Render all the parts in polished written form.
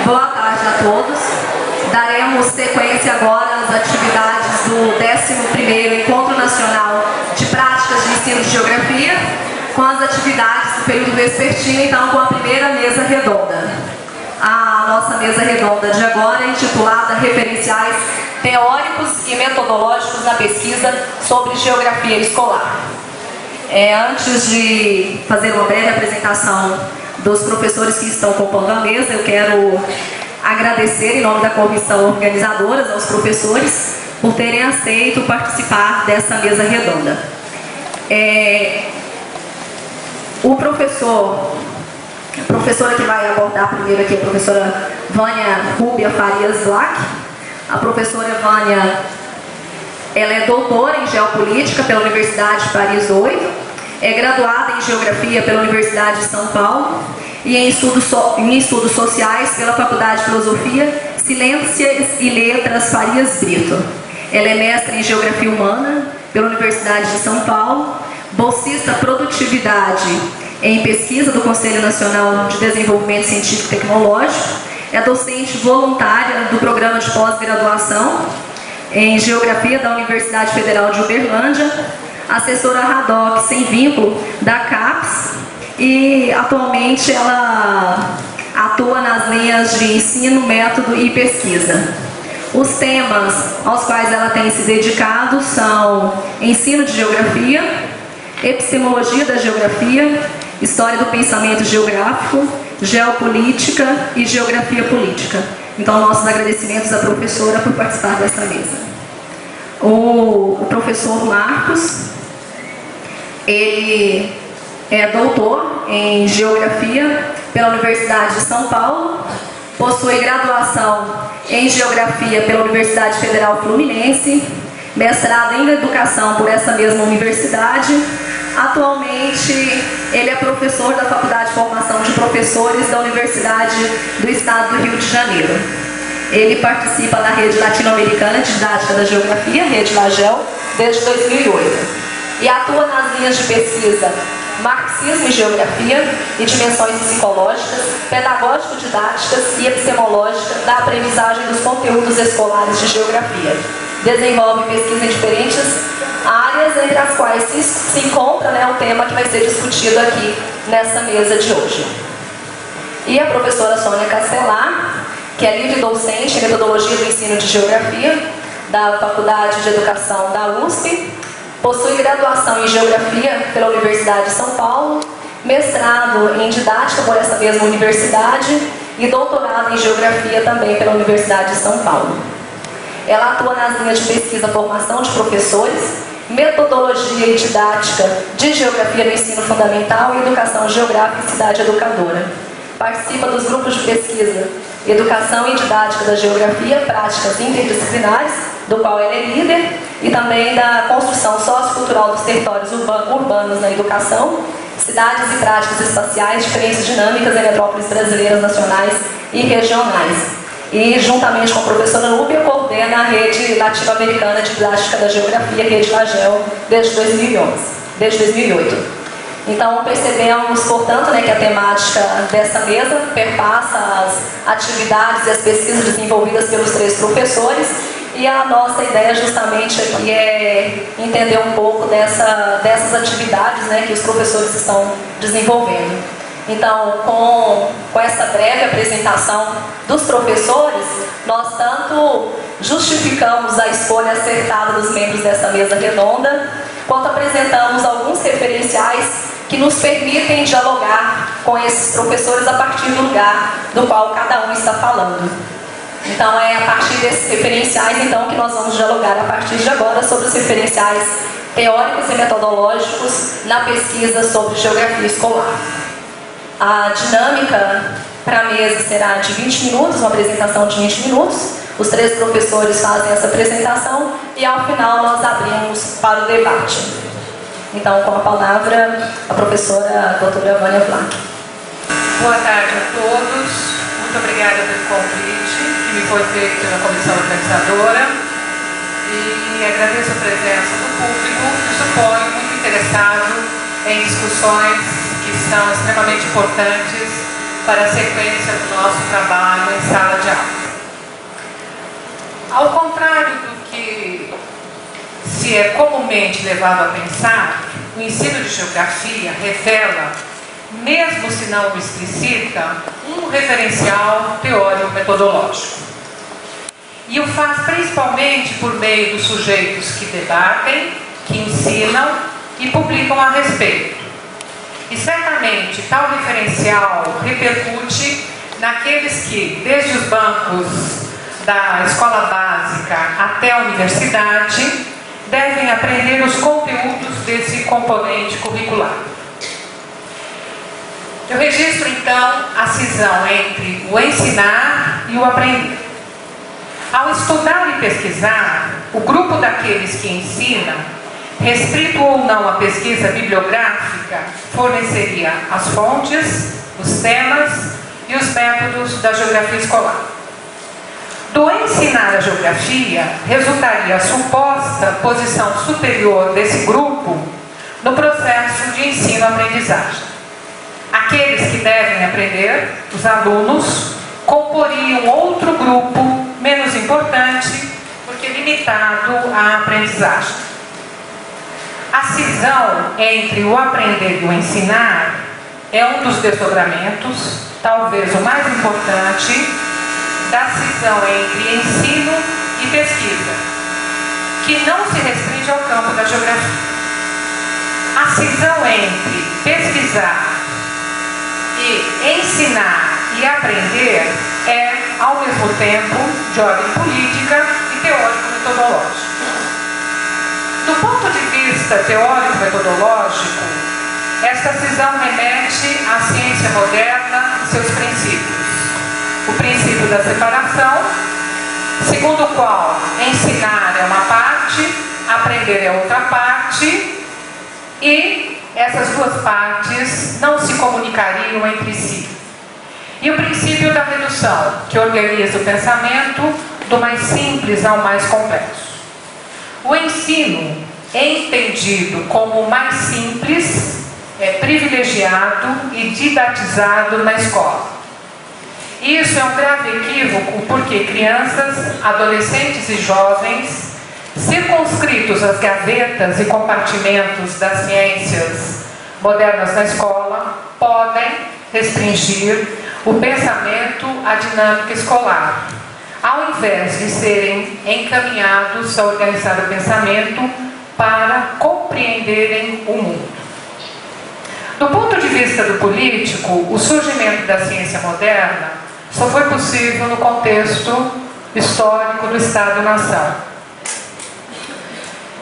Boa tarde a todos. Daremos sequência agora às atividades do 11º Encontro Nacional de Práticas de Ensino de Geografia, com as atividades do período vespertino, então com a primeira mesa redonda. A nossa mesa redonda de agora é intitulada Referenciais Teóricos e Metodológicos na Pesquisa sobre Geografia Escolar. Antes de fazer uma breve apresentação dos professores que estão compondo a mesa, eu quero agradecer em nome da comissão organizadora aos professores por terem aceito participar dessa mesa redonda. A professora que vai abordar primeiro aqui é a professora Vânia Rúbia Farias Black. A professora Vânia, ela é doutora em Geopolítica pela Universidade de Paris 8, é graduada em Geografia pela Universidade de São Paulo e em Estudos Sociais pela Faculdade de Filosofia, Ciências e Letras Farias Brito. Ela é mestre em Geografia Humana pela Universidade de São Paulo, bolsista Produtividade em Pesquisa do Conselho Nacional de Desenvolvimento Científico e Tecnológico, é docente voluntária do Programa de Pós-Graduação em Geografia da Universidade Federal de Uberlândia, assessora RADOC sem vínculo da CAPES e atualmente ela atua nas linhas de ensino, método e pesquisa. Os temas aos quais ela tem se dedicado são ensino de geografia, epistemologia da geografia, história do pensamento geográfico, geopolítica e geografia política. Então, nossos agradecimentos à professora por participar dessa mesa. O professor Marcos, ele é doutor em Geografia pela Universidade de São Paulo, possui graduação em Geografia pela Universidade Federal Fluminense, mestrado em Educação por essa mesma universidade. Atualmente, ele é professor da Faculdade de Formação de Professores da Universidade do Estado do Rio de Janeiro. Ele participa da Rede Latino-Americana de Didática da Geografia, Rede LAGEL, desde 2008. E atua nas linhas de pesquisa Marxismo e Geografia e Dimensões Psicológicas, Pedagógico-Didáticas e Epistemológica da Aprendizagem dos Conteúdos Escolares de Geografia. Desenvolve pesquisa em diferentes áreas, entre as quais se encontra o tema que vai ser discutido aqui nessa mesa de hoje. E a professora Sônia Castelar, que é livre docente em Metodologia do Ensino de Geografia da Faculdade de Educação da USP, possui graduação em Geografia pela Universidade de São Paulo, mestrado em Didática por essa mesma universidade e doutorado em Geografia também pela Universidade de São Paulo. Ela atua nas linhas de pesquisa, formação de professores, metodologia e didática de Geografia no ensino fundamental e educação geográfica e cidade educadora. Participa dos grupos de pesquisa Educação e Didática da Geografia, Práticas Interdisciplinares, do qual ela é líder, e também da construção sociocultural dos territórios urbanos na educação, cidades e práticas espaciais, diferentes dinâmicas em metrópoles brasileiras, nacionais e regionais. E, juntamente com a professora Núbia, coordena a Rede Latino-Americana de Didática da Geografia, Rede LAGEL, desde 2008. Então, percebemos, portanto, que a temática dessa mesa perpassa as atividades e as pesquisas desenvolvidas pelos três professores, e a nossa ideia justamente aqui é entender um pouco dessas atividades que os professores estão desenvolvendo. Então, com essa breve apresentação dos professores, nós tanto justificamos a escolha acertada dos membros dessa mesa redonda, quanto apresentamos alguns referenciais que nos permitem dialogar com esses professores a partir do lugar do qual cada um está falando. Então, é a partir desses referenciais que nós vamos dialogar a partir de agora sobre os referenciais teóricos e metodológicos na pesquisa sobre geografia escolar. A dinâmica para a mesa será de 20 minutos, uma apresentação de 20 minutos. Os três professores fazem essa apresentação e, ao final, nós abrimos para o debate. Então, com a palavra, a professora doutora Vânia Black. Boa tarde a todos. Muito obrigada pelo convite que me foi feito pela comissão organizadora. E agradeço a presença do público, que suponho muito interessado em discussões que são extremamente importantes para a sequência do nosso trabalho em sala de aula. Ao contrário do que se é comumente levado a pensar, o ensino de geografia revela, mesmo se não o explicita, um referencial teórico-metodológico. E o faz principalmente por meio dos sujeitos que debatem, que ensinam e publicam a respeito. E certamente tal referencial repercute naqueles que, desde os bancos da escola básica até a universidade, devem aprender os conteúdos desse componente curricular. Eu registro então a cisão entre o ensinar e o aprender. Ao estudar e pesquisar, o grupo daqueles que ensinam, restrito ou não à pesquisa bibliográfica, forneceria as fontes, os temas e os métodos da geografia escolar. Do ensinar a geografia, resultaria a suposta posição superior desse grupo no processo de ensino-aprendizagem. Aqueles que devem aprender, os alunos, comporiam outro grupo menos importante, porque limitado à aprendizagem. A cisão entre o aprender e o ensinar é um dos desdobramentos, talvez o mais importante, da cisão entre ensino e pesquisa, que não se restringe ao campo da geografia. A cisão entre pesquisar e ensinar e aprender é, ao mesmo tempo, de ordem política e teórico-metodológica. Do ponto de vista teórico-metodológico, esta cisão remete à ciência moderna e seus princípios. O princípio da separação, segundo o qual ensinar é uma parte, aprender é outra parte, e essas duas partes não se comunicariam entre si. E o princípio da redução, que organiza o pensamento do mais simples ao mais complexo. O ensino, entendido como mais simples, é privilegiado e didatizado na escola. Isso é um grave equívoco porque crianças, adolescentes e jovens, circunscritos às gavetas e compartimentos das ciências modernas na escola, podem restringir o pensamento à dinâmica escolar, ao invés de serem encaminhados a organizar o pensamento para compreenderem o mundo. Do ponto de vista do político, o surgimento da ciência moderna só foi possível no contexto histórico do Estado-nação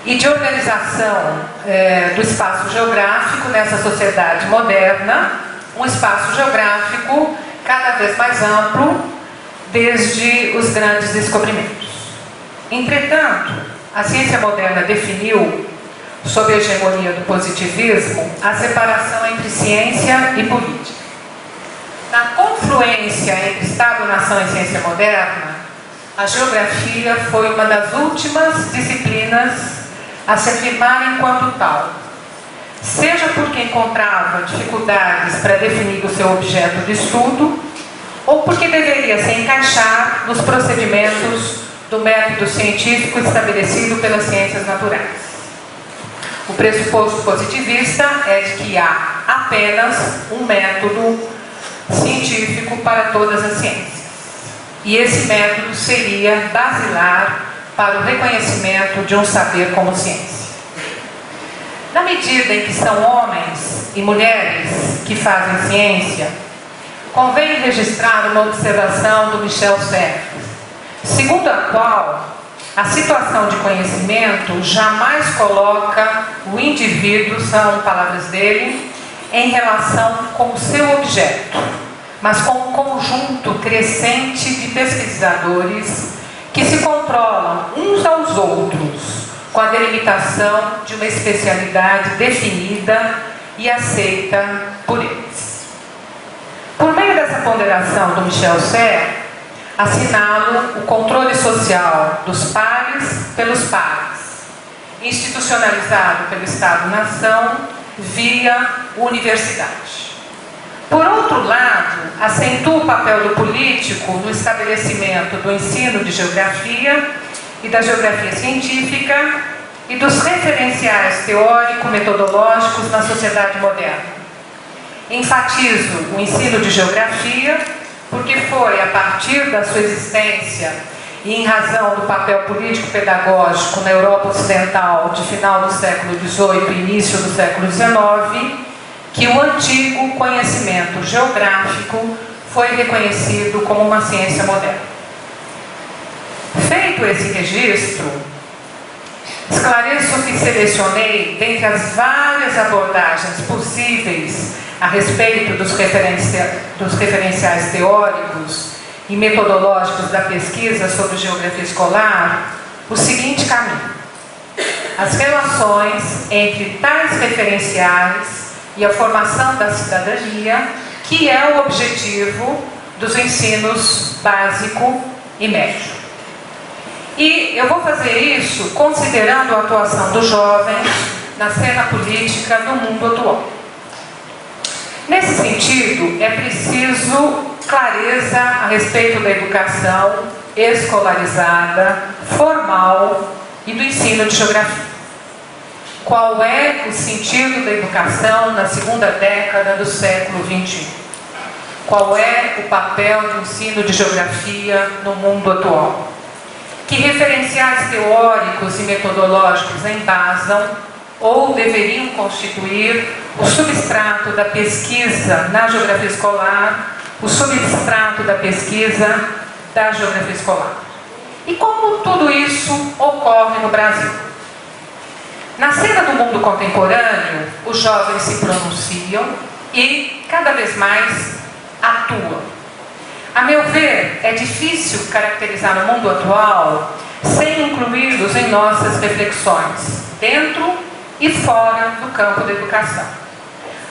e de organização do espaço geográfico nessa sociedade moderna, um espaço geográfico cada vez mais amplo desde os grandes descobrimentos. Entretanto, a ciência moderna definiu, sob a hegemonia do positivismo, a separação entre ciência e política. Na confluência entre Estado-nação e ciência moderna, a geografia foi uma das últimas disciplinas a se afirmar enquanto tal, seja porque encontrava dificuldades para definir o seu objeto de estudo, ou porque deveria se encaixar nos procedimentos do método científico estabelecido pelas ciências naturais. O pressuposto positivista é de que há apenas um método científico para todas as ciências. E esse método seria basilar para o reconhecimento de um saber como ciência. Na medida em que são homens e mulheres que fazem ciência, convém registrar uma observação do Michel Serres, segundo a qual a situação de conhecimento jamais coloca o indivíduo, são palavras dele, em relação com o seu objeto, mas com um conjunto crescente de pesquisadores que se controlam uns aos outros com a delimitação de uma especialidade definida e aceita por eles. Por meio dessa ponderação do Michel Serres, assinalo o controle social dos pares pelos pares, institucionalizado pelo Estado-nação via universidade. Por outro lado, acentua o papel do político no estabelecimento do ensino de geografia e da geografia científica e dos referenciais teórico-metodológicos na sociedade moderna. Enfatizo o ensino de geografia porque foi a partir da sua existência e em razão do papel político-pedagógico na Europa Ocidental de final do século XVIII e início do século XIX que o antigo conhecimento geográfico foi reconhecido como uma ciência moderna. Feito esse registro, esclareço que selecionei dentre as várias abordagens possíveis a respeito dos referenciais teóricos e metodológicos da pesquisa sobre geografia escolar, o seguinte caminho: as relações entre tais referenciais e a formação da cidadania, que é o objetivo dos ensinos básico e médio. E eu vou fazer isso considerando a atuação dos jovens na cena política do mundo atual. Nesse sentido, é preciso clareza a respeito da educação escolarizada, formal e do ensino de geografia. Qual é o sentido da educação na segunda década do século XXI? Qual é o papel do ensino de geografia no mundo atual? Que referenciais teóricos e metodológicos embasam ou deveriam constituir o substrato da pesquisa na geografia escolar, o substrato da pesquisa da geografia escolar? E como tudo isso ocorre no Brasil? Na cena do mundo contemporâneo, os jovens se pronunciam e cada vez mais atuam. A meu ver, é difícil caracterizar o mundo atual sem incluí-los em nossas reflexões, dentro e fora do campo da educação.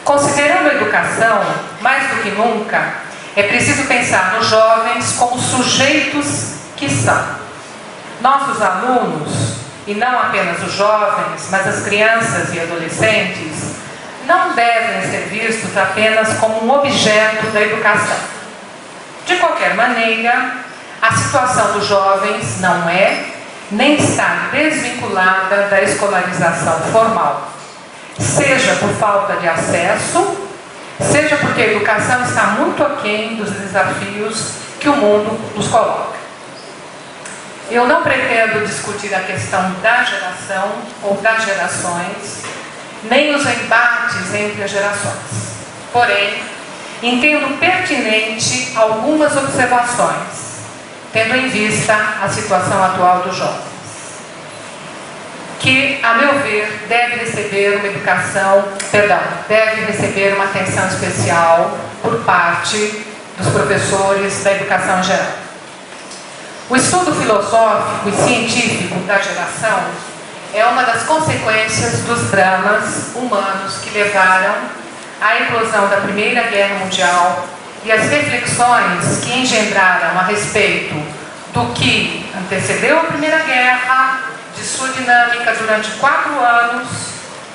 Considerando a educação, mais do que nunca, é preciso pensar nos jovens como sujeitos que são. Nossos alunos, e não apenas os jovens, mas as crianças e adolescentes, não devem ser vistos apenas como um objeto da educação. De qualquer maneira, a situação dos jovens não é, nem está desvinculada da escolarização formal, seja por falta de acesso, seja porque a educação está muito aquém dos desafios que o mundo nos coloca. Eu não pretendo discutir a questão da geração ou das gerações, nem os embates entre as gerações. Porém, entendo pertinente algumas observações, tendo em vista a situação atual dos jovens, que, a meu ver, deve receber uma atenção especial por parte dos professores da educação em geral. O estudo filosófico e científico da geração é uma das consequências dos dramas humanos que levaram à eclosão da Primeira Guerra Mundial e as reflexões que engendraram a respeito do que antecedeu a Primeira Guerra, de sua dinâmica durante 4 anos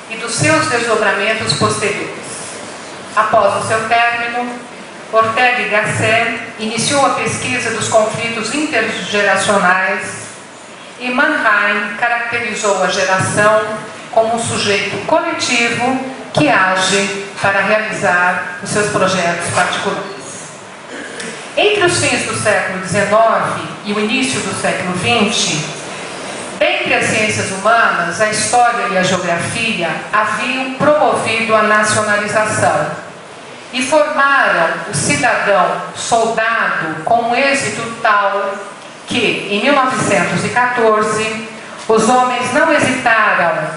e dos seus desdobramentos posteriores. Após o seu término, Ortega y Gasset iniciou a pesquisa dos conflitos intergeracionais e Mannheim caracterizou a geração como um sujeito coletivo que age para realizar os seus projetos particulares. Entre os fins do século XIX e o início do século XX, dentre as ciências humanas, a história e a geografia haviam promovido a nacionalização e formaram o cidadão soldado com um êxito tal que, em 1914, os homens não hesitaram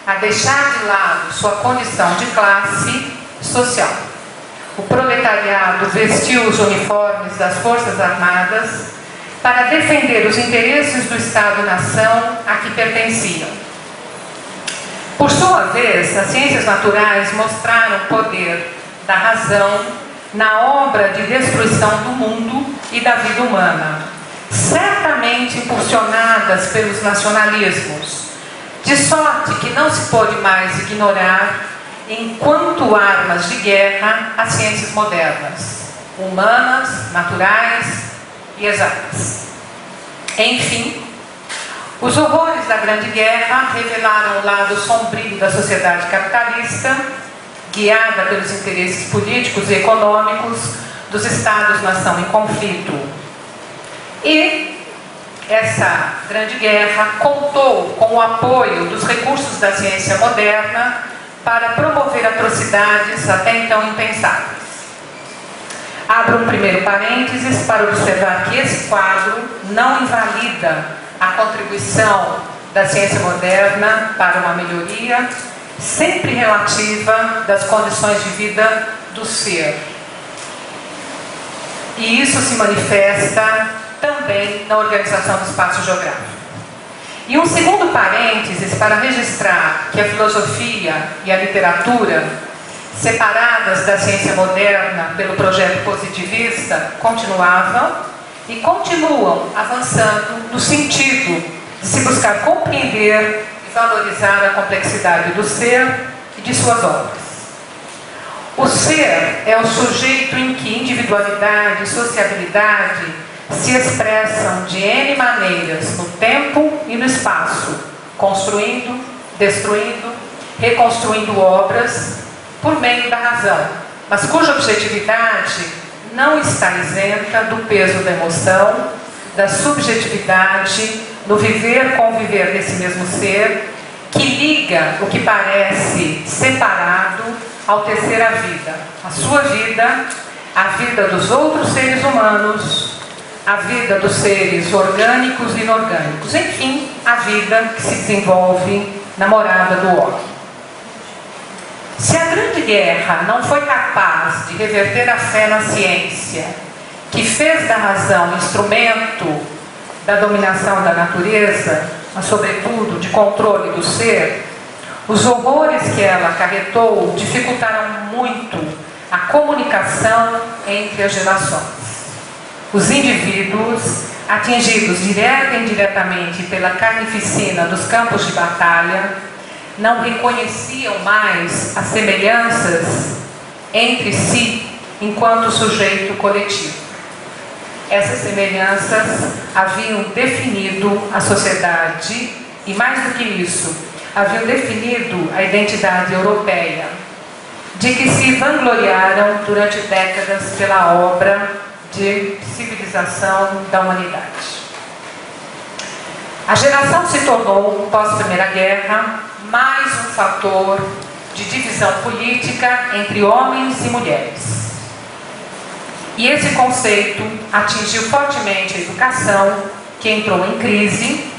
a deixar de lado sua condição de classe social. O proletariado vestiu os uniformes das Forças Armadas para defender os interesses do Estado-nação a que pertenciam. Por sua vez, as ciências naturais mostraram o poder da razão na obra de destruição do mundo e da vida humana, certamente impulsionadas pelos nacionalismos, de sorte que não se pode mais ignorar enquanto armas de guerra às ciências modernas, humanas, naturais e exatas. Enfim, os horrores da Grande Guerra revelaram o lado sombrio da sociedade capitalista, guiada pelos interesses políticos e econômicos dos Estados-nação em conflito. E essa Grande Guerra contou com o apoio dos recursos da ciência moderna para promover atrocidades até então impensáveis. Abro um primeiro parênteses para observar que esse quadro não invalida a contribuição da ciência moderna para uma melhoria sempre relativa das condições de vida do ser. E isso se manifesta também na organização do espaço geográfico. E um segundo parênteses para registrar que a filosofia e a literatura, separadas da ciência moderna pelo projeto positivista, continuavam e continuam avançando no sentido de se buscar compreender e valorizar a complexidade do ser e de suas obras. O ser é o sujeito em que individualidade e sociabilidade se expressam de N maneiras no tempo e no espaço, construindo, destruindo, reconstruindo obras por meio da razão, mas cuja objetividade não está isenta do peso da emoção, da subjetividade, no viver, conviver desse mesmo ser, que liga o que parece separado ao tecer a vida, a sua vida, a vida dos outros seres humanos, a vida dos seres orgânicos e inorgânicos, enfim, a vida que se desenvolve na morada do homem. Se a Grande Guerra não foi capaz de reverter a fé na ciência, que fez da razão instrumento da dominação da natureza, mas sobretudo de controle do ser, os horrores que ela acarretou dificultaram muito a comunicação entre as gerações. Os indivíduos, atingidos direta e indiretamente pela carnificina dos campos de batalha, não reconheciam mais as semelhanças entre si enquanto sujeito coletivo. Essas semelhanças haviam definido a sociedade e, mais do que isso, haviam definido a identidade europeia, de que se vangloriaram durante décadas pela obra de civilização da humanidade. A geração se tornou, pós-Primeira Guerra, mais um fator de divisão política entre homens e mulheres. E esse conceito atingiu fortemente a educação, que entrou em crise,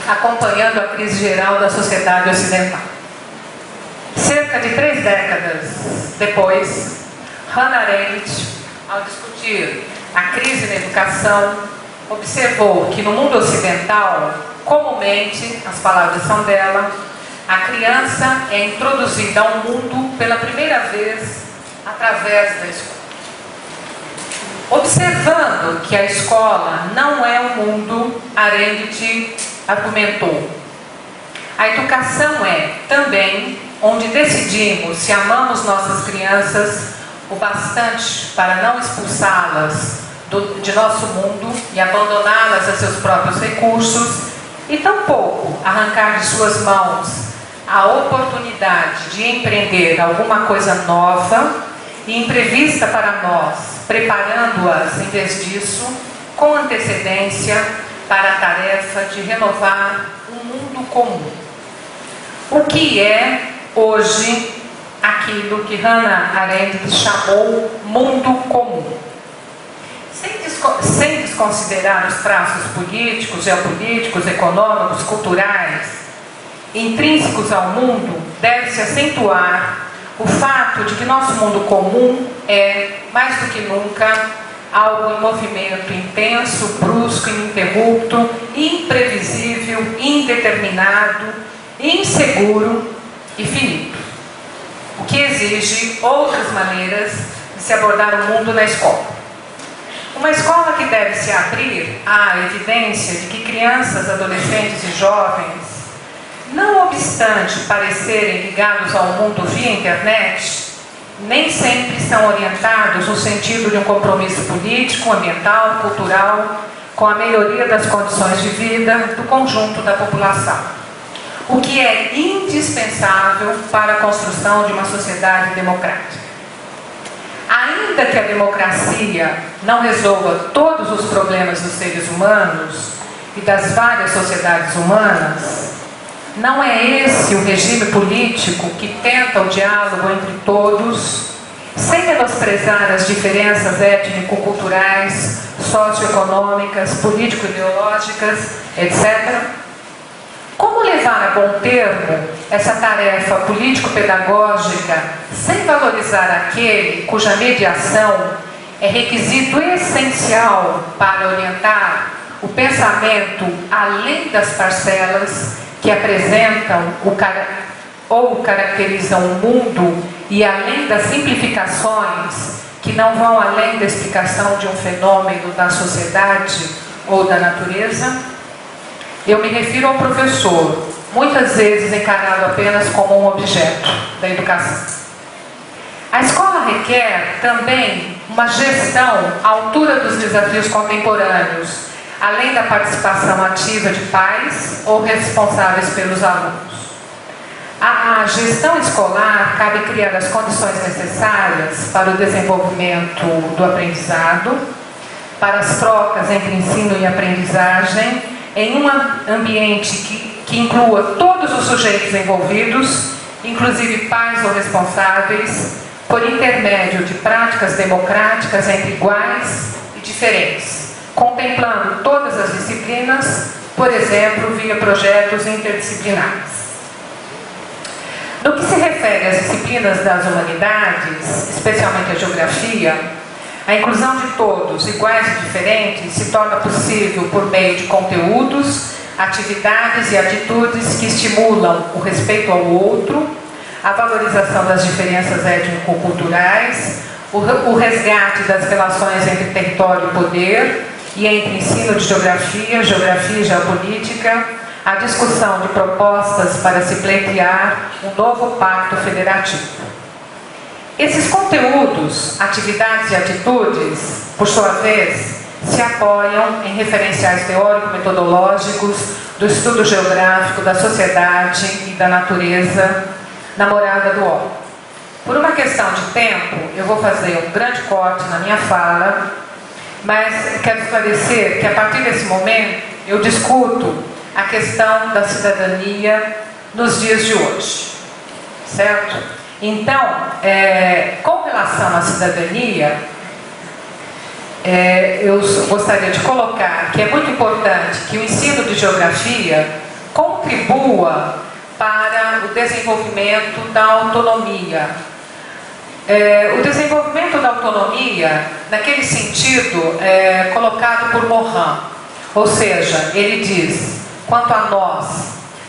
acompanhando a crise geral da sociedade ocidental. Cerca de 3 décadas depois, Hannah Arendt, ao discutir a crise na educação, observou que no mundo ocidental, comumente, as palavras são dela, a criança é introduzida ao mundo pela primeira vez através da escola. Observando que a escola não é o mundo, Arendt argumentou: a educação é também onde decidimos se amamos nossas crianças o bastante para não expulsá-las de nosso mundo e abandoná-las a seus próprios recursos, e tampouco arrancar de suas mãos a oportunidade de empreender alguma coisa nova e imprevista para nós, preparando-as, em vez disso, com antecedência para a tarefa de renovar um mundo comum. O que é, hoje, aquilo que Hannah Arendt chamou mundo comum? Sem desconsiderar os traços políticos, geopolíticos, econômicos, culturais, intrínsecos ao mundo, deve-se acentuar o fato de que nosso mundo comum é, mais do que nunca, algo em movimento intenso, brusco, ininterrupto, imprevisível, indeterminado, inseguro e finito. O que exige outras maneiras de se abordar o mundo na escola. Uma escola que deve se abrir à evidência de que crianças, adolescentes e jovens não obstante parecerem ligados ao mundo via internet, nem sempre são orientados no sentido de um compromisso político, ambiental, cultural, com a melhoria das condições de vida do conjunto da população, o que é indispensável para a construção de uma sociedade democrática. Ainda que a democracia não resolva todos os problemas dos seres humanos e das várias sociedades humanas, não é esse o regime político que tenta o diálogo entre todos, sem menosprezar as diferenças étnico-culturais, socioeconômicas, político-ideológicas, etc. Como levar a bom termo essa tarefa político-pedagógica sem valorizar aquele cuja mediação é requisito essencial para orientar o pensamento além das parcelas que apresentam ou caracterizam o mundo e além das simplificações que não vão além da explicação de um fenômeno da sociedade ou da natureza? Eu me refiro ao professor, muitas vezes encarado apenas como um objeto da educação. A escola requer também uma gestão à altura dos desafios contemporâneos, além da participação ativa de pais ou responsáveis pelos alunos. A gestão escolar cabe criar as condições necessárias para o desenvolvimento do aprendizado, para as trocas entre ensino e aprendizagem, em um ambiente que inclua todos os sujeitos envolvidos, inclusive pais ou responsáveis, por intermédio de práticas democráticas entre iguais e diferentes, contemplando todas as disciplinas, por exemplo, via projetos interdisciplinares. No que se refere às disciplinas das humanidades, especialmente a geografia, a inclusão de todos, iguais e diferentes, se torna possível por meio de conteúdos, atividades e atitudes que estimulam o respeito ao outro, a valorização das diferenças étnico-culturais, o resgate das relações entre território e poder, e entre ensino de geografia, geografia e geopolítica, a discussão de propostas para se pleitear um novo pacto federativo. Esses conteúdos, atividades e atitudes, por sua vez, se apoiam em referenciais teórico-metodológicos do estudo geográfico da sociedade e da natureza na morada do homem. Por uma questão de tempo, eu vou fazer um grande corte na minha fala, mas quero esclarecer que a partir desse momento eu discuto a questão da cidadania nos dias de hoje, certo? Então, com relação à cidadania, eu gostaria de colocar que é muito importante que o ensino de geografia contribua para o desenvolvimento da autonomia. O desenvolvimento da autonomia, naquele sentido, colocado por Morin, ou seja, ele diz, quanto a nós,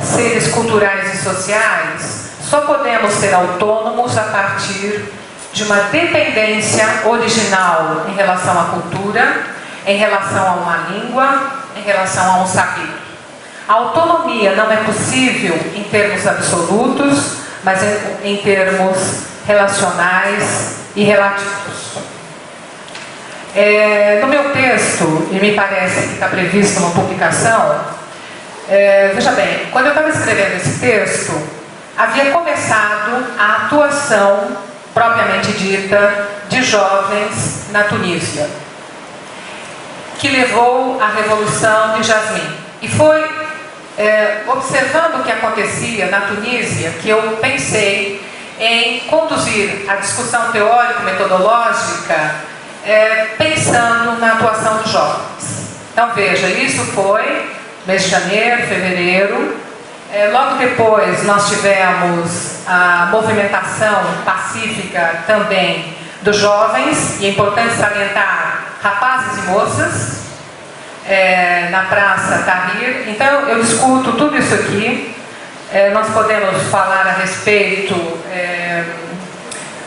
seres culturais e sociais, só podemos ser autônomos a partir de uma dependência original em relação à cultura, em relação a uma língua, em relação a um saber. A autonomia não é possível em termos absolutos, mas em termos relacionais e relativos. No meu texto, e me parece que está previsto uma publicação, veja bem, quando eu estava escrevendo esse texto, havia começado a atuação propriamente dita de jovens na Tunísia, que levou à Revolução de Jasmim. E foi observando o que acontecia na Tunísia que eu pensei em conduzir a discussão teórico-metodológica pensando na atuação dos jovens. Então veja, isso foi mês de janeiro, fevereiro. Logo depois nós tivemos a movimentação pacífica também dos jovens, e é importante salientar rapazes e moças, na Praça Tahrir. Então eu discuto tudo isso aqui. Nós podemos falar a respeito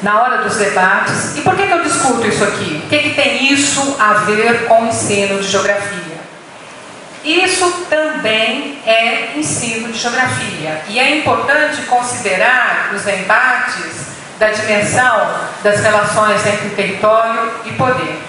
na hora dos debates. E por que eu discuto isso aqui? O que tem isso a ver com o ensino de geografia? Isso também é ensino de geografia. E é importante considerar os embates da dimensão das relações entre território e poder.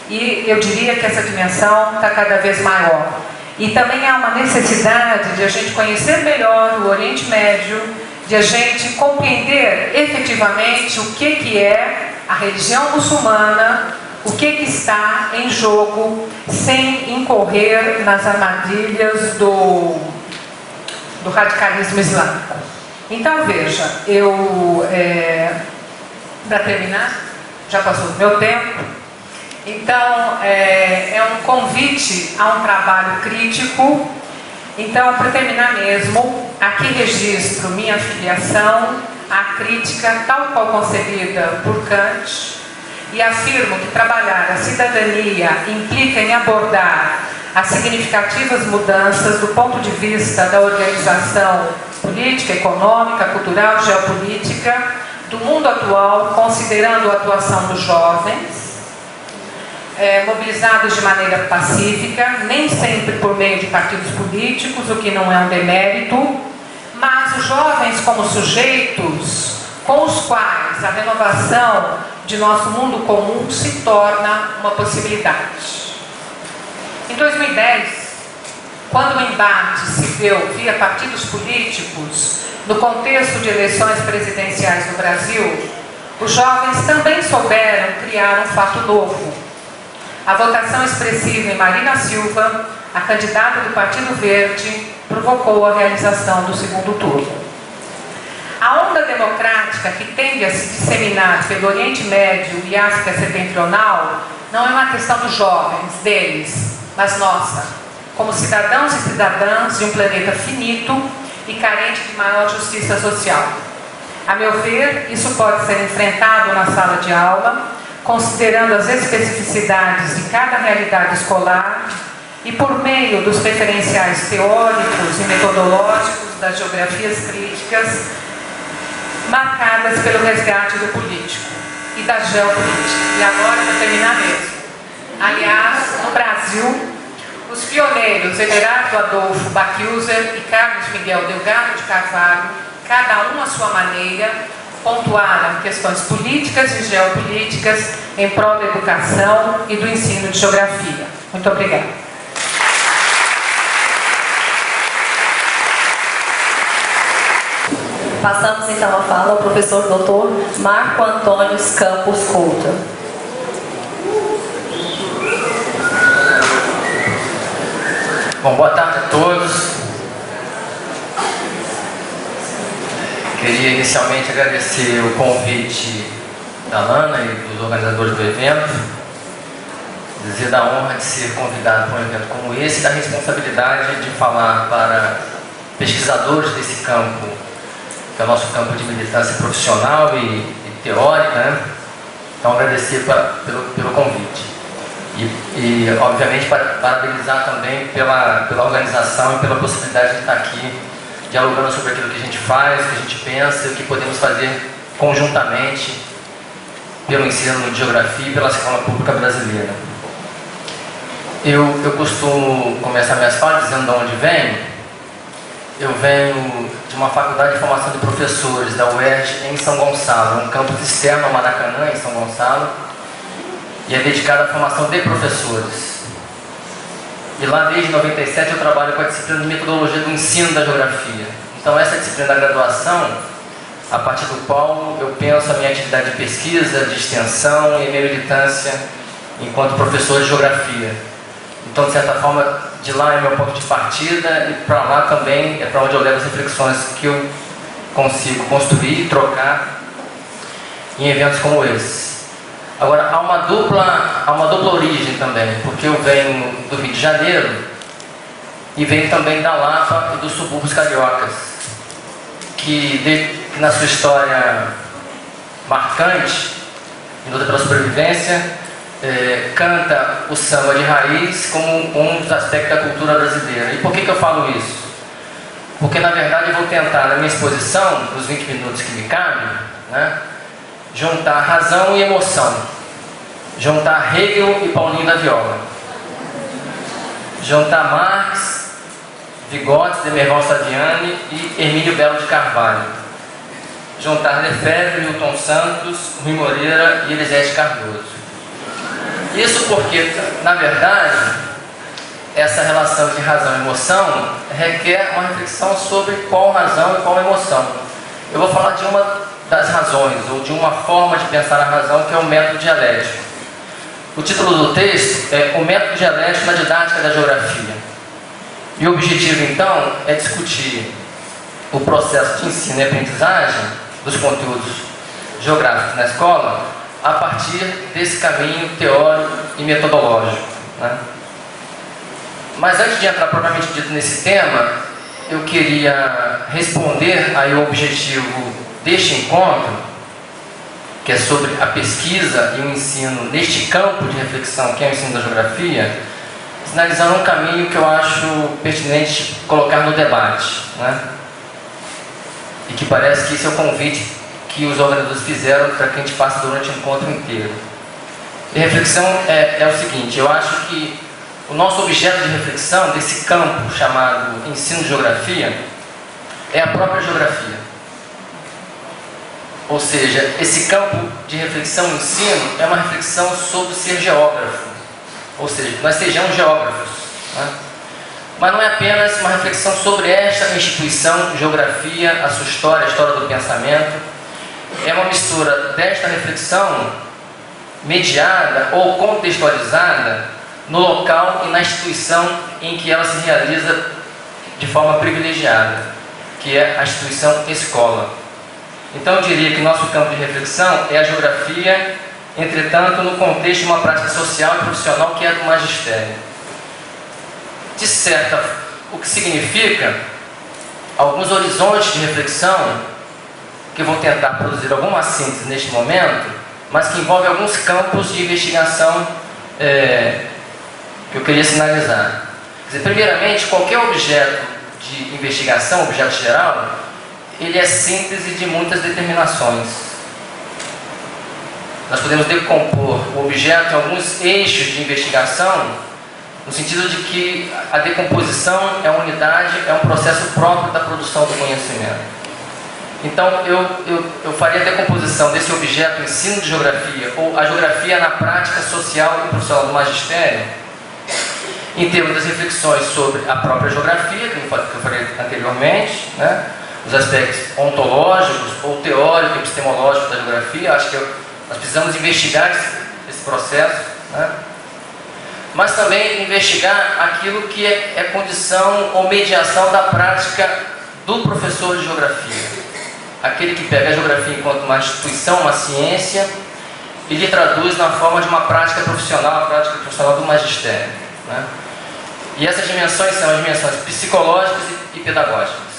E eu diria que essa dimensão está cada vez maior. E também há uma necessidade de a gente conhecer melhor o Oriente Médio, de a gente compreender efetivamente o que é a religião muçulmana, o que está em jogo, sem incorrer nas armadilhas do radicalismo islâmico. Então, veja, para terminar, já passou o meu tempo, então é um convite a um trabalho crítico. Então, para terminar mesmo, aqui registro minha filiação à crítica tal qual concebida por Kant, e afirmo que trabalhar a cidadania implica em abordar as significativas mudanças do ponto de vista da organização política, econômica, cultural, geopolítica do mundo atual, considerando a atuação dos jovens, mobilizados de maneira pacífica, nem sempre por meio de partidos políticos, o que não é um demérito, mas os jovens como sujeitos com os quais a renovação de nosso mundo comum se torna uma possibilidade. Em 2010, quando o embate se deu via partidos políticos no contexto de eleições presidenciais no Brasil, os jovens também souberam criar um fato novo. A votação expressiva em Marina Silva, a candidata do Partido Verde, provocou a realização do segundo turno. A onda democrática que tende a se disseminar pelo Oriente Médio e África Setentrional não é uma questão dos jovens, deles, mas nossa, como cidadãos e cidadãs de um planeta finito e carente de maior justiça social. A meu ver, isso pode ser enfrentado na sala de aula, considerando as especificidades de cada realidade escolar e por meio dos referenciais teóricos e metodológicos das geografias críticas, marcadas pelo resgate do político e da geopolítica. E agora, para terminar mesmo. Aliás, no Brasil, os pioneiros Everardo Adolfo Backyuser e Carlos Miguel Delgado de Carvalho, cada um à sua maneira, pontuaram questões políticas e geopolíticas em prol da educação e do ensino de geografia. Muito obrigada. Passamos então a fala ao professor Dr. Marco Antônio Campos Couto. Bom, boa tarde a todos. Queria inicialmente agradecer o convite da Lana e dos organizadores do evento, dizer da honra de ser convidado para um evento como esse, da responsabilidade de falar para pesquisadores desse campo, que é o nosso campo de militância profissional e teórica, né? Então, agradecer pelo convite. E obviamente, parabenizar também pela organização e pela possibilidade de estar aqui dialogando sobre aquilo que a gente faz, o que a gente pensa e o que podemos fazer conjuntamente pelo ensino de geografia e pela escola pública brasileira. Eu costumo começar minhas falas dizendo de onde venho. Eu venho de uma faculdade de formação de professores da UERJ em São Gonçalo, um campus externo ao Maracanã, em São Gonçalo, e é dedicado à formação de professores. E lá desde 97 eu trabalho com a disciplina de metodologia do ensino da geografia. Então essa disciplina da graduação, a partir do qual eu penso a minha atividade de pesquisa, de extensão e a minha militância enquanto professor de geografia. Então, de certa forma, de lá é meu ponto de partida e para lá também é para onde eu levo as reflexões que eu consigo construir e trocar em eventos como esse. Agora, há uma dupla origem também, porque eu venho do Rio de Janeiro e venho também da Lapa e dos subúrbios cariocas, que na sua história marcante, em luta pela sobrevivência, canta o samba de raiz como um dos aspectos da cultura brasileira. E por que eu falo isso? Porque, na verdade, eu vou tentar, na minha exposição, nos 20 minutos que me cabem, né, juntar razão e emoção, juntar Hegel e Paulinho da Viola. Jontar Marques, Vigotes, Demerval Saviani e Hermínio Belo de Carvalho. Jontar Lefebvre, Milton Santos, Rui Moreira e Elisete Cardoso. Isso porque, na verdade, essa relação de razão e emoção requer uma reflexão sobre qual razão e qual emoção. Eu vou falar de uma das razões, ou de uma forma de pensar a razão, que é o método dialético. O título do texto é O Método Dialético na Didática da Geografia. E o objetivo, então, é discutir o processo de ensino e aprendizagem dos conteúdos geográficos na escola a partir desse caminho teórico e metodológico, né? Mas antes de entrar propriamente dito nesse tema, eu queria responder aí o objetivo deste encontro, que é sobre a pesquisa e o ensino neste campo de reflexão que é o ensino da geografia, sinalizando um caminho que eu acho pertinente colocar no debate, né? E que parece que esse é o convite que os organizadores fizeram para que a gente faça durante o encontro inteiro. E a reflexão é o seguinte: eu acho que o nosso objeto de reflexão desse campo chamado ensino de geografia é a própria geografia. Ou seja, esse campo de reflexão e ensino é uma reflexão sobre ser geógrafo. Ou seja, nós sejamos geógrafos, né? Mas não é apenas uma reflexão sobre esta instituição, geografia, a sua história, a história do pensamento. É uma mistura desta reflexão mediada ou contextualizada no local e na instituição em que ela se realiza de forma privilegiada, que é a instituição escola. Então eu diria que nosso campo de reflexão é a geografia, entretanto no contexto de uma prática social e profissional que é do magistério. De certa, o que significa alguns horizontes de reflexão, que vou tentar produzir alguma síntese neste momento, mas que envolve alguns campos de investigação que eu queria sinalizar. Quer dizer, primeiramente, qualquer objeto de investigação, objeto geral, ele é síntese de muitas determinações. Nós podemos decompor o objeto em alguns eixos de investigação, no sentido de que a decomposição é uma unidade, é um processo próprio da produção do conhecimento. Então, eu faria a decomposição desse objeto ensino de geografia, ou a geografia na prática social e profissional do magistério, em termos das reflexões sobre a própria geografia, que eu falei anteriormente, né? Os aspectos ontológicos ou teórico e epistemológico da geografia. Acho que nós precisamos investigar esse processo, né? Mas também investigar aquilo que é condição ou mediação da prática do professor de geografia. Aquele que pega a geografia enquanto uma instituição, uma ciência, e lhe traduz na forma de uma prática profissional, a prática profissional do magistério, né? E essas dimensões são as dimensões psicológicas e pedagógicas.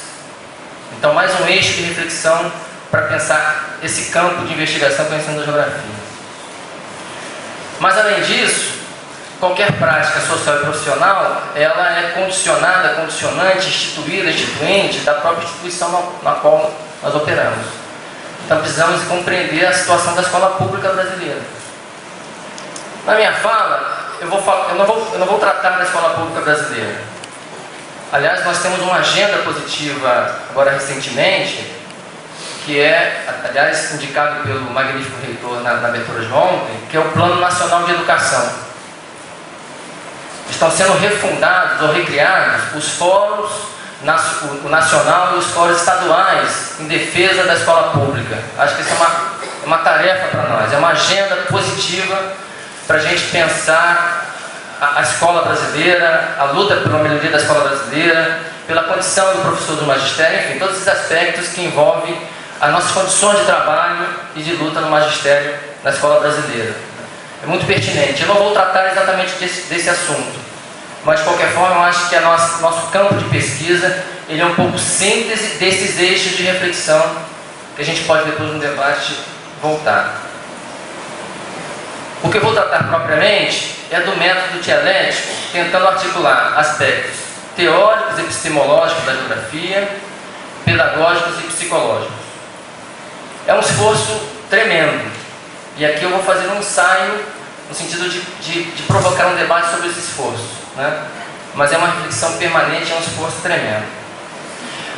Então, mais um eixo de reflexão para pensar esse campo de investigação que é o ensino da geografia. Mas, além disso, qualquer prática social e profissional, ela é condicionada, condicionante, instituída, instituinte da própria instituição na qual nós operamos. Então precisamos compreender a situação da escola pública brasileira. Na minha fala, eu não vou tratar da escola pública brasileira. Aliás, nós temos uma agenda positiva agora recentemente, que é, aliás, indicado pelo magnífico reitor na abertura de ontem, que é o Plano Nacional de Educação. Estão sendo refundados ou recriados os fóruns, o nacional e os fóruns estaduais em defesa da escola pública. Acho que isso é uma tarefa para nós, é uma agenda positiva para a gente pensar a escola brasileira, a luta pela melhoria da escola brasileira, pela condição do professor do magistério, enfim, todos esses aspectos que envolvem as nossas condições de trabalho e de luta no magistério na escola brasileira. É muito pertinente. Eu não vou tratar exatamente desse assunto, mas de qualquer forma eu acho que nosso campo de pesquisa ele é um pouco síntese desses eixos de reflexão que a gente pode depois no debate voltar. O que eu vou tratar propriamente é do método dialético, tentando articular aspectos teóricos e epistemológicos da geografia, pedagógicos e psicológicos. É um esforço tremendo, e aqui eu vou fazer um ensaio no sentido de provocar um debate sobre esse esforço, né? mas é uma reflexão permanente, é um esforço tremendo.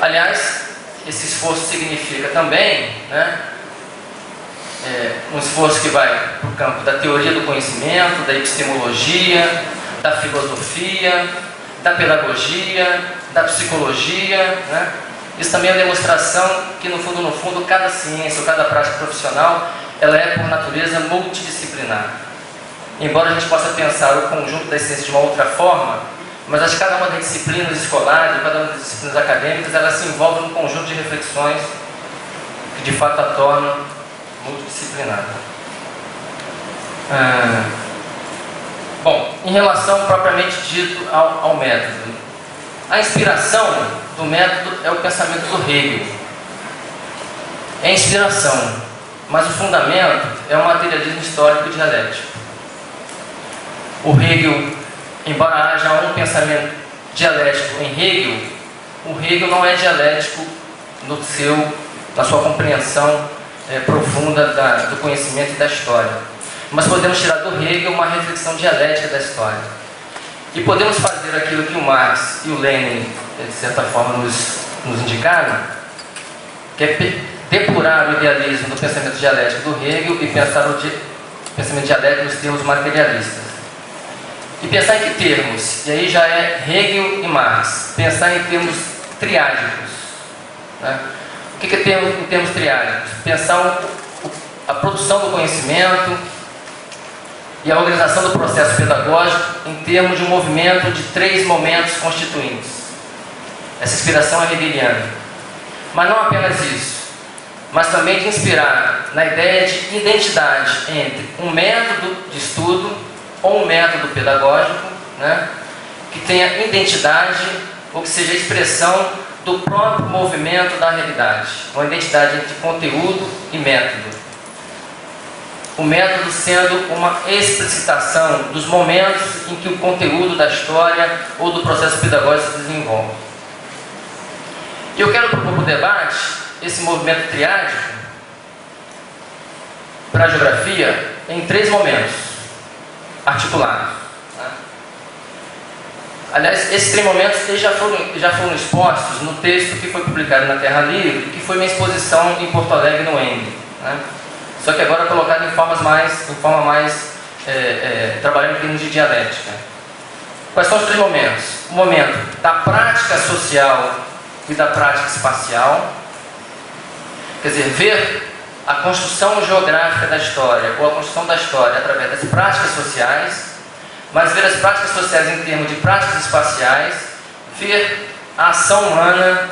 Aliás, esse esforço significa também, né, um esforço que vai para o campo da teoria do conhecimento, da epistemologia, da filosofia, da pedagogia, da psicologia, né? Isso também é uma demonstração que, no fundo, cada ciência ou cada prática profissional, ela é, por natureza, multidisciplinar. Embora a gente possa pensar o conjunto das ciências de uma outra forma, mas acho que cada uma das disciplinas escolares, cada uma das disciplinas acadêmicas, ela se envolve num conjunto de reflexões que, de fato, a tornam multidisciplinar. Bom, em relação propriamente dito ao método, a inspiração do método é o pensamento do Hegel. É inspiração, mas o fundamento é o materialismo histórico dialético. O Hegel, embora haja um pensamento dialético em Hegel, o Hegel não é dialético na sua compreensão profunda do conhecimento e da história. Mas podemos tirar do Hegel uma reflexão dialética da história. E podemos fazer aquilo que o Marx e o Lenin, de certa forma, nos indicaram, que é depurar o idealismo do pensamento dialético do Hegel e pensar o pensamento dialético nos termos materialistas. E pensar em que termos? E aí já é Hegel e Marx. Pensar em termos triádicos. Né? O que é termos, em termos triádicos? Pensar a produção do conhecimento e a organização do processo pedagógico em termos de um movimento de 3 momentos constituintes. Essa inspiração é hegeliana. Mas não apenas isso, mas também de inspirar na ideia de identidade entre um método de estudo ou um método pedagógico, né, que tenha identidade ou que seja expressão do próprio movimento da realidade. Uma identidade entre conteúdo e método. O método sendo uma explicitação dos momentos em que o conteúdo da história ou do processo pedagógico se desenvolve. E eu quero propor para o debate esse movimento triádico para a geografia em 3 momentos articulados. Né? Aliás, esses 3 momentos eles já foram expostos no texto que foi publicado na Terra Livre, que foi minha exposição em Porto Alegre, no ENG. Né? Só que agora colocado em forma mais trabalhando em termos de dialética. Quais são os 3 momentos? O momento da prática social e da prática espacial. Quer dizer, ver a construção geográfica da história, ou a construção da história através das práticas sociais, mas ver as práticas sociais em termos de práticas espaciais, ver a ação humana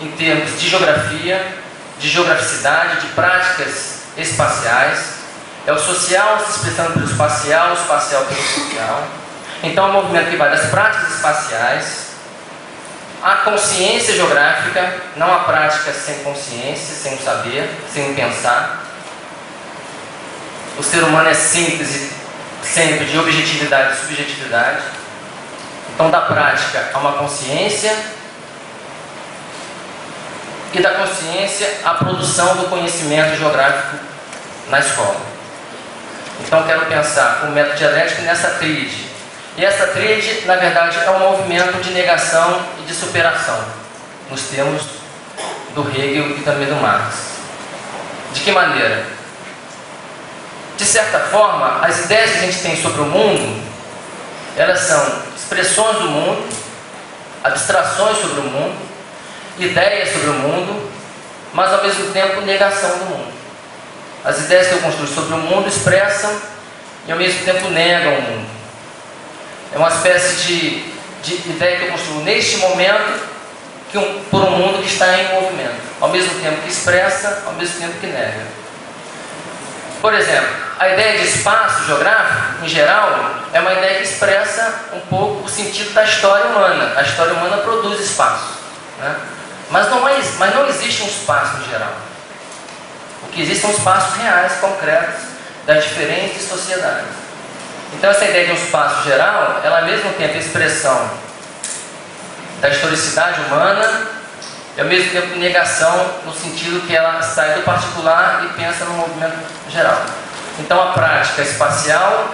em termos de geografia, de geograficidade, de práticas espaciais. É o social se expressando pelo espacial, o espacial pelo social. Então é um movimento que vai das práticas espaciais à consciência geográfica, não a prática sem consciência, sem saber, sem pensar. O ser humano é síntese sempre de objetividade e subjetividade. Então da prática a uma consciência e da consciência a produção do conhecimento geográfico na escola. Então quero pensar o método dialético nessa tríade. E essa tríade, na verdade, é um movimento de negação e de superação, nos termos do Hegel e também do Marx. De que maneira? De certa forma, as ideias que a gente tem sobre o mundo, elas são expressões do mundo, abstrações sobre o mundo, ideias sobre o mundo, mas ao mesmo tempo negação do mundo. As ideias que eu construo sobre o mundo expressam e ao mesmo tempo negam o mundo. É uma espécie de ideia que eu construo neste momento por um mundo que está em movimento, ao mesmo tempo que expressa, ao mesmo tempo que nega. Por exemplo, a ideia de espaço geográfico, em geral, é uma ideia que expressa um pouco o sentido da história humana. A história humana produz espaço, né? Mas não existe um espaço em geral. O que existe são espaços reais, concretos, das diferentes sociedades. Então essa ideia de um espaço geral, ela ao mesmo tempo é expressão da historicidade humana e ao mesmo tempo negação no sentido que ela sai do particular e pensa no movimento geral. Então a prática espacial,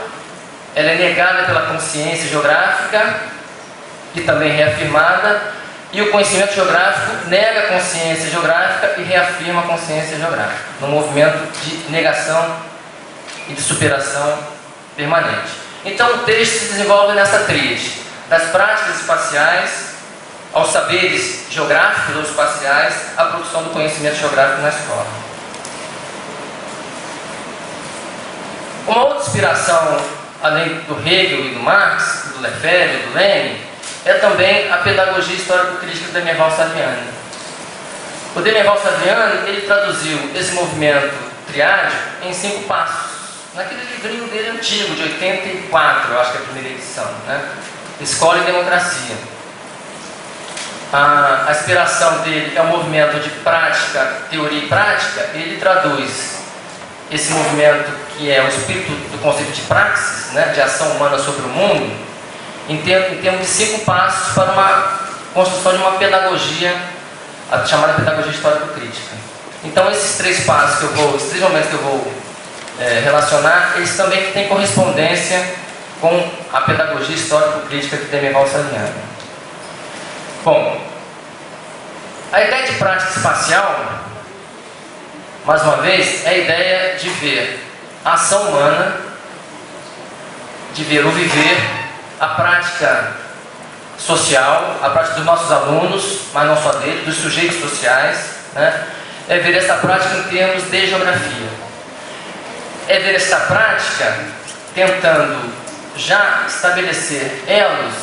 ela é negada pela consciência geográfica e também reafirmada, e o conhecimento geográfico nega a consciência geográfica e reafirma a consciência geográfica, num movimento de negação e de superação permanente. Então o texto se desenvolve nessa tríade, das práticas espaciais aos saberes geográficos ou espaciais, à produção do conhecimento geográfico na escola. Uma outra inspiração, além do Hegel e do Marx, do Lefebvre e do Lenin, é também a pedagogia histórico-crítica do Demerval Saviani. O Demerval Saviani, ele traduziu esse movimento triádico em 5 passos, naquele livrinho dele antigo, de 84, eu acho que é a primeira edição, né? Escola e Democracia. A inspiração dele é um movimento de prática, teoria e prática. Ele traduz esse movimento, que é o espírito do conceito de praxis, né, de ação humana sobre o mundo, em termos de 5 passos para uma construção de uma pedagogia, a chamada pedagogia histórico-crítica. Então esses 3 passos esses 3 momentos que eu vou relacionar, eles também têm correspondência com a pedagogia histórico-crítica de Demerval Saviani. Bom, a ideia de prática espacial, mais uma vez, é a ideia de ver a ação humana, de ver o viver, a prática social, a prática dos nossos alunos, mas não só deles, dos sujeitos sociais, né? É ver essa prática em termos de geografia. É ver essa prática tentando já estabelecer elos,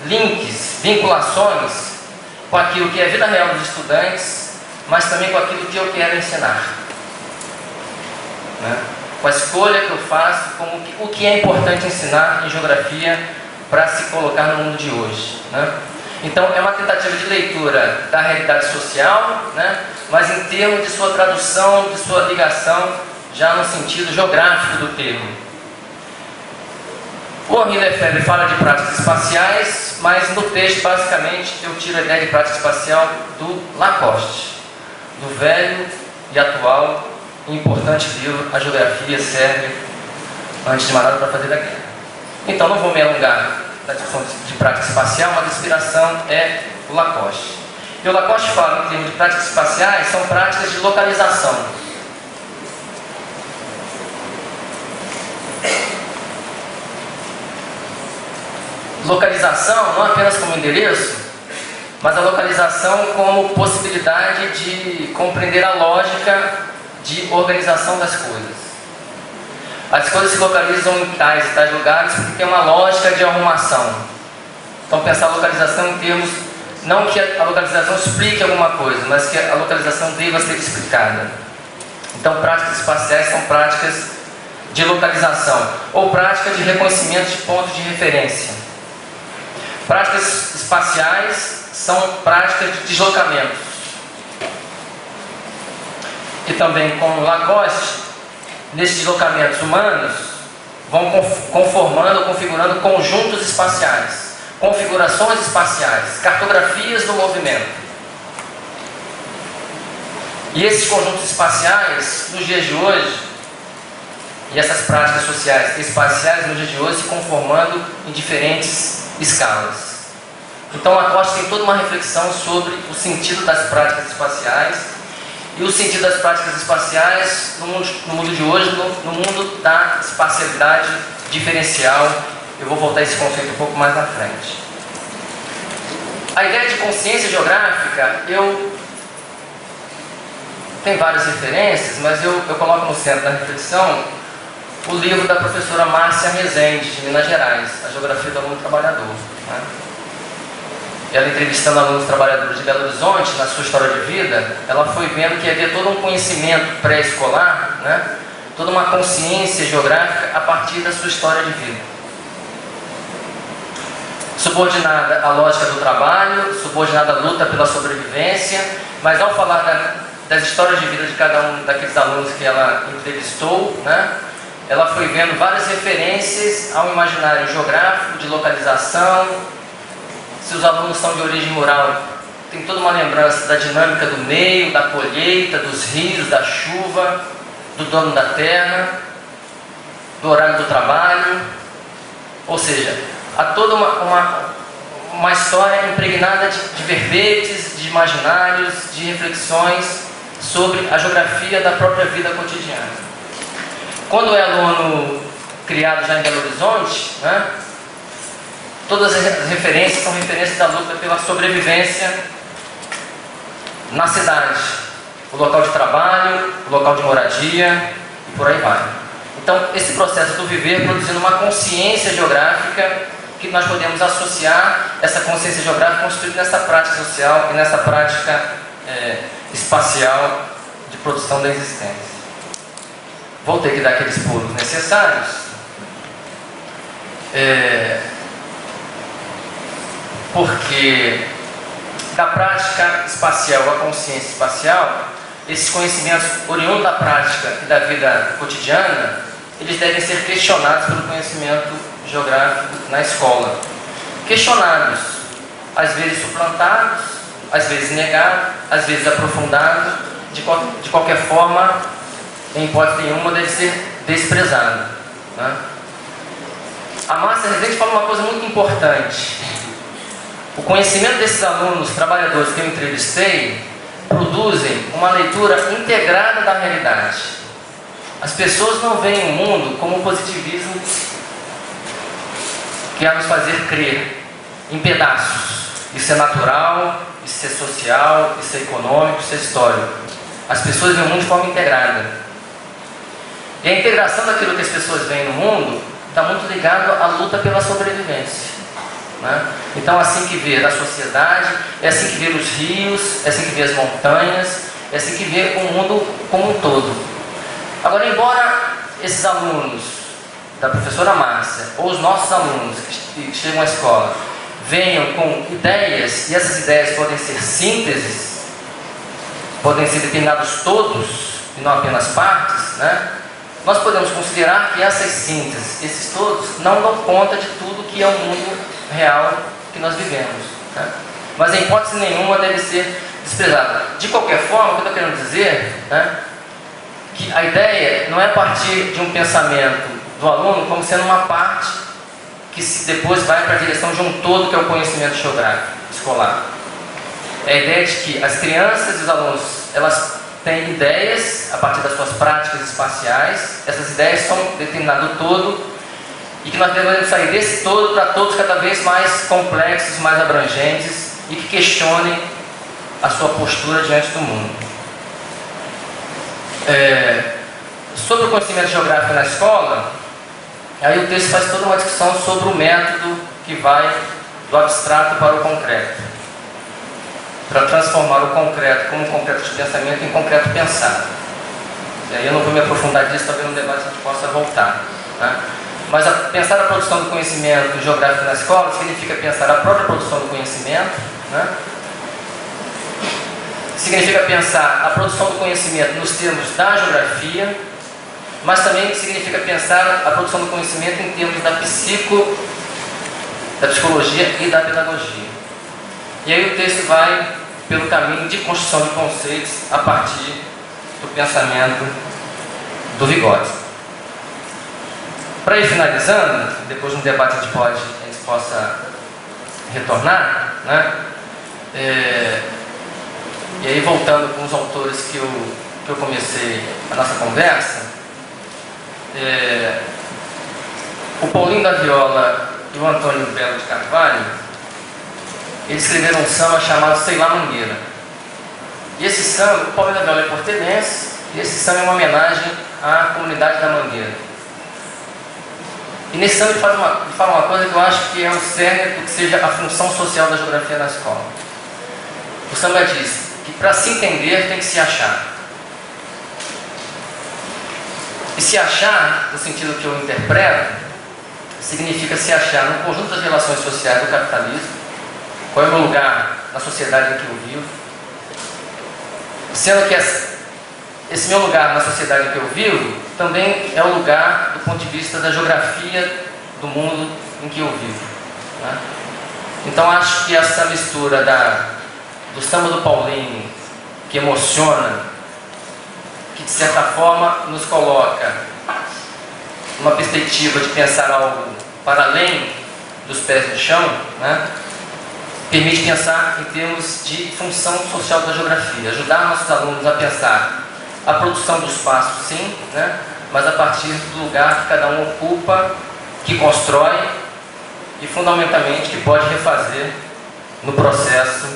links, vinculações com aquilo que é a vida real dos estudantes, mas também com aquilo que eu quero ensinar, né? Com a escolha que eu faço, como o que é importante ensinar em geografia para se colocar no mundo de hoje, né? Então é uma tentativa de leitura da realidade social, né? Mas em termos de sua tradução, de sua ligação, já no sentido geográfico do termo. O Henri Lefebvre fala de práticas espaciais, mas no texto, basicamente, eu tiro a ideia de prática espacial do Lacoste, do velho e atual e importante livro A Geografia Serve, antes de mais nada, para fazer da guerra. Então, não vou me alongar na discussão de prática espacial, mas a inspiração é o Lacoste. E o Lacoste fala, em termos de práticas espaciais, são práticas de localização. Localização não apenas como endereço, mas a localização como possibilidade de compreender a lógica de organização das coisas. As coisas se localizam em tais e tais lugares porque tem uma lógica de arrumação. Então pensar a localização em termos, não que a localização explique alguma coisa, mas que a localização deva ser explicada. Então práticas espaciais são práticas de localização, ou prática de reconhecimento de pontos de referência. Práticas espaciais são práticas de deslocamentos. E também, como Lacoste, nesses deslocamentos humanos, vão conformando ou configurando conjuntos espaciais, configurações espaciais, cartografias do movimento. E esses conjuntos espaciais, nos dias de hoje, e essas práticas sociais espaciais, nos dias de hoje, se conformando em diferentes escalas. Então Lacoste tem toda uma reflexão sobre o sentido das práticas espaciais e o sentido das práticas espaciais no mundo de hoje, no mundo da espacialidade diferencial. Eu vou voltar a esse conceito um pouco mais na frente. A ideia de consciência geográfica, tem várias referências, mas eu coloco no centro da reflexão o livro da professora Márcia Rezende, de Minas Gerais, A Geografia do Aluno Trabalhador, né? Ela, entrevistando alunos trabalhadores de Belo Horizonte, na sua história de vida, ela foi vendo que havia todo um conhecimento pré-escolar, né? Toda uma consciência geográfica a partir da sua história de vida. Subordinada à lógica do trabalho, subordinada à luta pela sobrevivência, mas ao falar das histórias de vida de cada um daqueles alunos que ela entrevistou, né? Ela foi vendo várias referências ao imaginário geográfico, de localização. Se os alunos são de origem rural, tem toda uma lembrança da dinâmica do meio, da colheita, dos rios, da chuva, do dono da terra, do horário do trabalho. Ou seja, há toda uma uma história impregnada de verbetes, de imaginários, de reflexões sobre a geografia da própria vida cotidiana. Quando é aluno criado já em Belo Horizonte, né, todas as referências são referências da luta pela sobrevivência na cidade, o local de trabalho, o local de moradia e por aí vai. Então, esse processo do viver produzindo uma consciência geográfica que nós podemos associar essa consciência geográfica construída nessa prática social e nessa prática espacial de produção da existência. Vou ter que dar aqueles pulos necessários. Porque da prática espacial à consciência espacial, esses conhecimentos oriundos da prática e da vida cotidiana, eles devem ser questionados pelo conhecimento geográfico na escola. Questionados, às vezes suplantados, às vezes negados, às vezes aprofundados, de qualquer forma, em hipótese nenhuma, deve ser desprezado, né? A Márcia Rezende fala uma coisa muito importante. O conhecimento desses alunos, trabalhadores que eu entrevistei, produzem uma leitura integrada da realidade. As pessoas não veem o mundo como o positivismo quer nos fazer crer, em pedaços. Isso é natural, isso é social, isso é econômico, isso é histórico. As pessoas veem o mundo de forma integrada. E a integração daquilo que as pessoas veem no mundo está muito ligado à luta pela sobrevivência, né? Então, assim que vê a sociedade, é assim que vê os rios, é assim que vê as montanhas, é assim que vê o mundo como um todo. Agora, embora esses alunos da professora Márcia, ou os nossos alunos que chegam à escola, venham com ideias, e essas ideias podem ser sínteses, podem ser determinados todos, e não apenas partes, né? Nós podemos considerar que essas sínteses, esses todos, não dão conta de tudo que é o mundo real que nós vivemos, né? Mas em hipótese nenhuma deve ser desprezada. De qualquer forma, o que eu estou querendo dizer, né, que a ideia não é partir de um pensamento do aluno como sendo uma parte que depois vai para a direção de um todo, que é o conhecimento geográfico escolar. É a ideia de que as crianças e os alunos, elas têm ideias a partir das suas práticas espaciais. Essas ideias são determinado todo, e que nós devemos sair desse todo para todos cada vez mais complexos, mais abrangentes, e que questionem a sua postura diante do mundo. Sobre o conhecimento geográfico na escola, aí o texto faz toda uma discussão sobre o método que vai do abstrato para o concreto, para transformar o concreto como concreto de pensamento em concreto pensado. E aí eu não vou me aprofundar nisso, talvez no debate a gente possa voltar, né? Mas pensar a produção do conhecimento geográfico na escola significa pensar a própria produção do conhecimento, né? Significa pensar a produção do conhecimento nos termos da geografia, mas também significa pensar a produção do conhecimento em termos da psicologia e da pedagogia. E aí o texto vai pelo caminho de construção de conceitos a partir do pensamento do Vygotsky. Para ir finalizando, depois no debate a gente possa retornar, né? E aí voltando com os autores que eu comecei a nossa conversa, o Paulinho da Viola e o Antônio Belo de Carvalho, eles escreveram um samba chamado Sei Lá Mangueira. E esse samba, o Paulinho da Viola é portelense, e esse samba é uma homenagem à comunidade da Mangueira. E nesse samba ele fala uma coisa que eu acho que é o cerne do que seja a função social da geografia na escola. O samba diz que para se entender tem que se achar. E se achar, no sentido que eu interpreto, significa se achar no conjunto das relações sociais do capitalismo. Qual é o meu lugar na sociedade em que eu vivo? Sendo que esse meu lugar na sociedade em que eu vivo também é o lugar do ponto de vista da geografia do mundo em que eu vivo, né? Então acho que essa mistura do samba do Paulinho, que emociona, que de certa forma nos coloca numa perspectiva de pensar algo para além dos pés no chão, né? permite pensar em termos de função social da geografia, ajudar nossos alunos a pensar a produção do espaço, sim, né? Mas a partir do lugar que cada um ocupa, que constrói e, fundamentalmente, que pode refazer no processo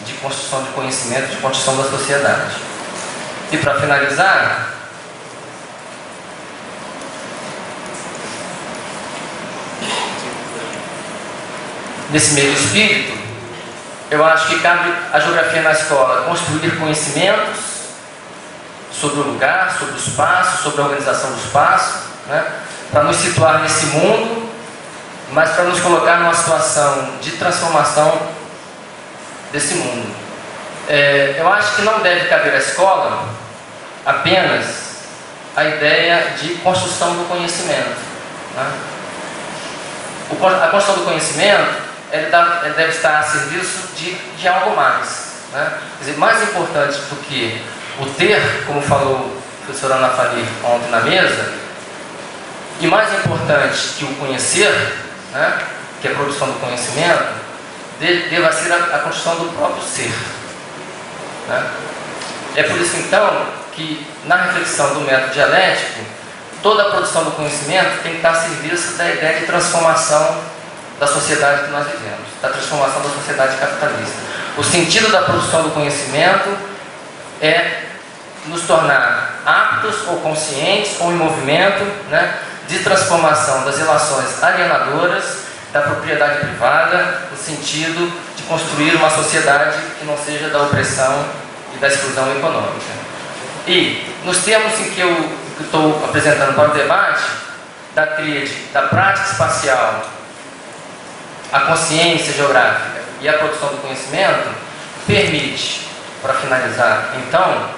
de construção de conhecimento, de construção da sociedade. E, para finalizar, nesse mesmo espírito, eu acho que cabe à geografia na escola construir conhecimentos sobre o lugar, sobre o espaço, sobre a organização do espaço, né? Para nos situar nesse mundo, mas para nos colocar numa situação de transformação desse mundo. Eu acho que não deve caber à escola apenas a ideia de construção do conhecimento, né? A construção do conhecimento ele deve estar a serviço de algo mais, né? Quer dizer, mais importante do que o ter, como falou a professora Ana Fani ontem na mesa, e mais importante que o conhecer, né, que é a produção do conhecimento, deva ser a construção do próprio ser, né? É por isso, então, que na reflexão do método dialético, toda a produção do conhecimento tem que estar a serviço da ideia de transformação da sociedade que nós vivemos, da transformação da sociedade capitalista. O sentido da produção do conhecimento é nos tornar aptos ou conscientes ou em movimento, né, de transformação das relações alienadoras da propriedade privada, no sentido de construir uma sociedade que não seja da opressão e da exclusão econômica. E, nos termos em que eu estou apresentando para o debate, da tríade da prática espacial, a consciência geográfica e a produção do conhecimento, permite, para finalizar, então,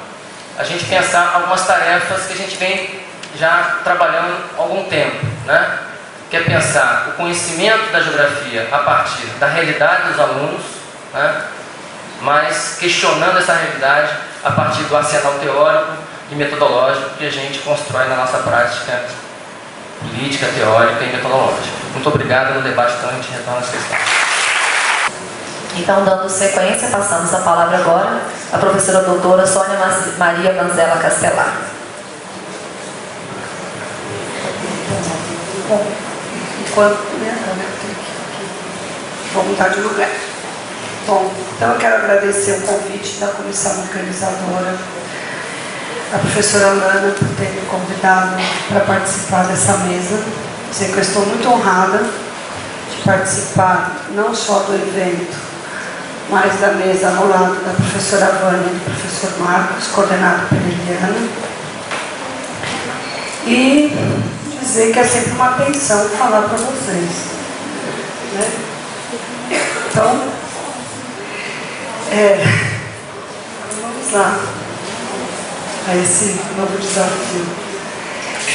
a gente pensar algumas tarefas que a gente vem já trabalhando há algum tempo, né? Que é pensar o conhecimento da geografia a partir da realidade dos alunos, né? Mas questionando essa realidade a partir do arsenal teórico e metodológico que a gente constrói na nossa prática política, teórica e metodológica. Muito obrigado. No debate, então, a gente retorna às questões. Então, dando sequência, passamos a palavra agora à professora doutora Sônia Maria Manzella Castelar. Bom, enquanto vou mudar de lugar. Bom, então eu quero agradecer o convite da comissão organizadora, a professora Lana, por ter me convidado para participar dessa mesa. Dizer que eu estou muito honrada de participar não só do evento, mas da mesa ao lado da professora Vânia e do professor Marcos, coordenado pela Eliana. E dizer que é sempre uma atenção falar para vocês, né? Então, vamos lá a esse novo desafio.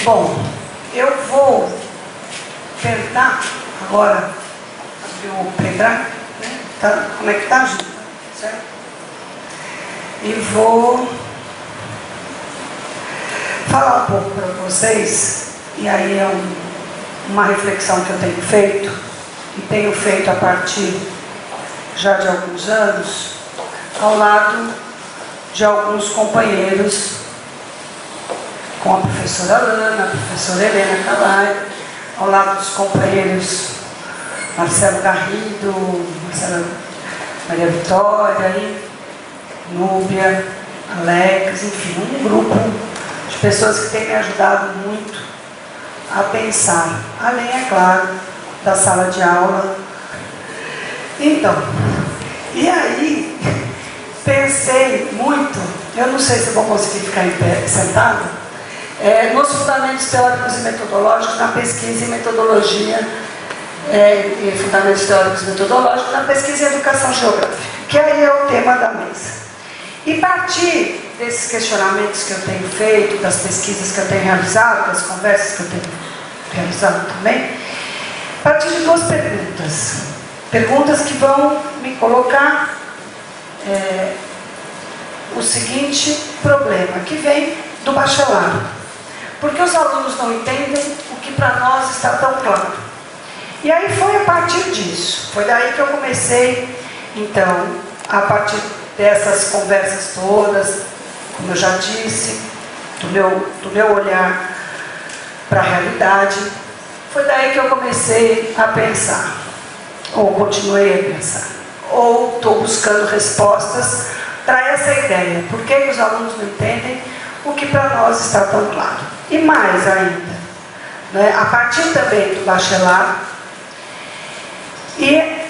Bom, eu vou tentar agora abrir o pendrive, né? Tá? Como é que tá, gente? Certo? E vou falar um pouco para vocês, e aí é uma reflexão que eu tenho feito, e tenho feito a partir já de alguns anos, ao lado de alguns companheiros, com a professora Lana, a professora Helena Calai, ao lado dos companheiros Marcelo Garrido, Marcela Maria Vitória, e Núbia, Alex, enfim, um grupo de pessoas que têm me ajudado muito a pensar, além, é claro, da sala de aula. Então, e aí, pensei muito, eu não sei se eu vou conseguir ficar em pé, sentado, nos fundamentos teóricos e metodológicos, na pesquisa e metodologia, e fundamentos teóricos e metodológicos, na pesquisa e educação geográfica, que aí é o tema da mesa. E partir desses questionamentos que eu tenho feito, das pesquisas que eu tenho realizado, das conversas que eu tenho realizado também, partir de duas perguntas. Perguntas que vão me colocar o seguinte problema, que vem do bacharelado. Porque os alunos não entendem o que para nós está tão claro. E aí foi a partir disso, foi daí que eu comecei Então, a partir dessas conversas todas, como eu já disse, do meu olhar para a realidade, foi daí que eu comecei a pensar, ou continuei a pensar, ou estou buscando respostas para essa ideia. Por que os alunos não entendem o que para nós está tão claro? E mais ainda, né, a partir também do bacharelado, e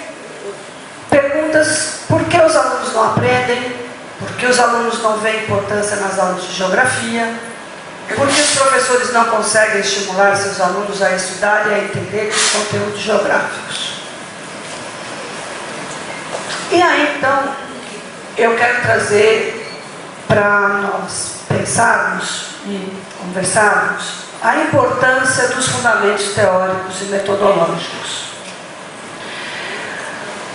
perguntas: por que os alunos não aprendem? Por que os alunos não veem importância nas aulas de geografia? Por que os professores não conseguem estimular seus alunos a estudar e a entender os conteúdos geográficos? E aí, então, eu quero trazer para nós pensarmos e conversarmos a importância dos fundamentos teóricos e metodológicos.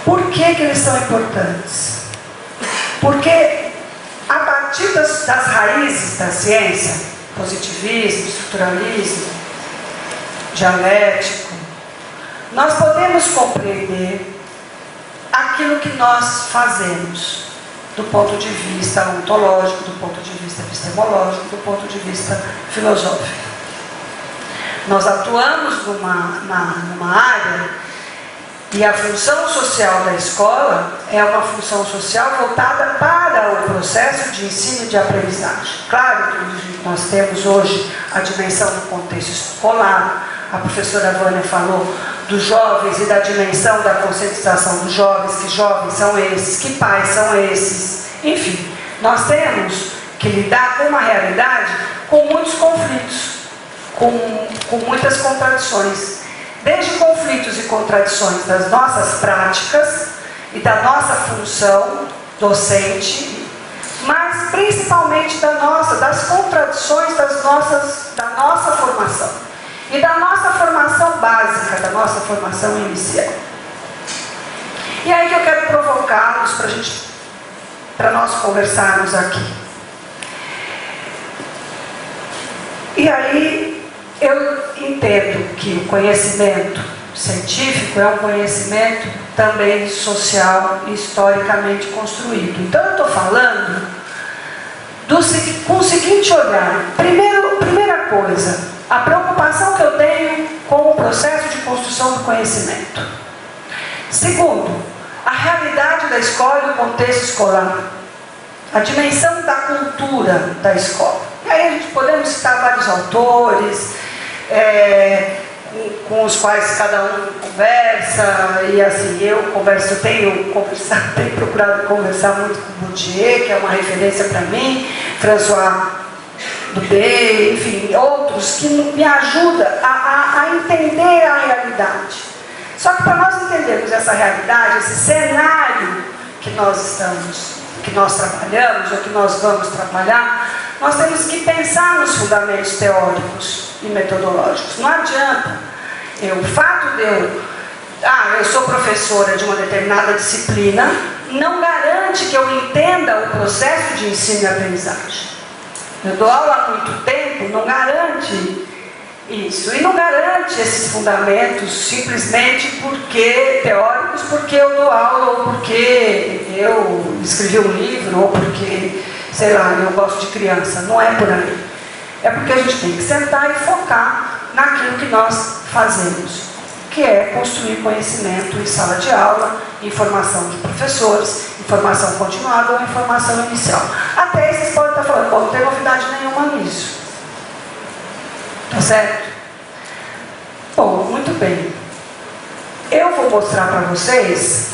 Por que eles são importantes? Porque a partir das raízes da ciência, positivismo, estruturalismo, dialético, nós podemos compreender aquilo que nós fazemos do ponto de vista ontológico, do ponto de vista epistemológico, do ponto de vista filosófico. Nós atuamos numa área e a função social da escola é uma função social voltada para o processo de ensino e de aprendizagem. Claro que nós temos hoje a dimensão do contexto escolar, a professora Vânia falou dos jovens e da dimensão da conscientização dos jovens, que jovens são esses, que pais são esses. Enfim, nós temos que lidar com uma realidade com muitos conflitos, com muitas contradições. Desde conflitos e contradições das nossas práticas e da nossa função docente, mas principalmente das contradições da nossa formação e da nossa formação básica, da nossa formação inicial. E aí que eu quero provocá-los para nós conversarmos aqui. E aí eu entendo que o conhecimento científico é um conhecimento também social e historicamente construído. Então eu estou falando com o seguinte olhar. Primeira coisa, a preocupação que eu tenho com o processo de construção do conhecimento. Segundo, a realidade da escola e o contexto escolar. A dimensão da cultura da escola. E aí a gente podemos citar vários autores, com os quais cada um conversa, e assim, eu tenho procurado conversar muito com Bourdieu, que é uma referência para mim, François Dubé, enfim, outros que me ajudam a entender a realidade. Só que para nós entendermos essa realidade, esse cenário que nós trabalhamos, ou que nós vamos trabalhar, nós temos que pensar nos fundamentos teóricos e metodológicos. Não adianta. O fato de eu sou professora de uma determinada disciplina, não garante que eu entenda o processo de ensino e aprendizagem. Eu dou aula há muito tempo, não garante isso. E não garante esses fundamentos simplesmente teóricos, porque eu dou aula, ou porque eu escrevi um livro, ou porque, sei lá, eu gosto de criança. Não é por aí. É porque a gente tem que sentar e focar naquilo que nós fazemos, que é construir conhecimento em sala de aula, em formação de professores, em formação continuada ou em formação inicial. Até vocês podem estar falando, não tem novidade nenhuma nisso. Tá certo? Bom, muito bem. Eu vou mostrar para vocês,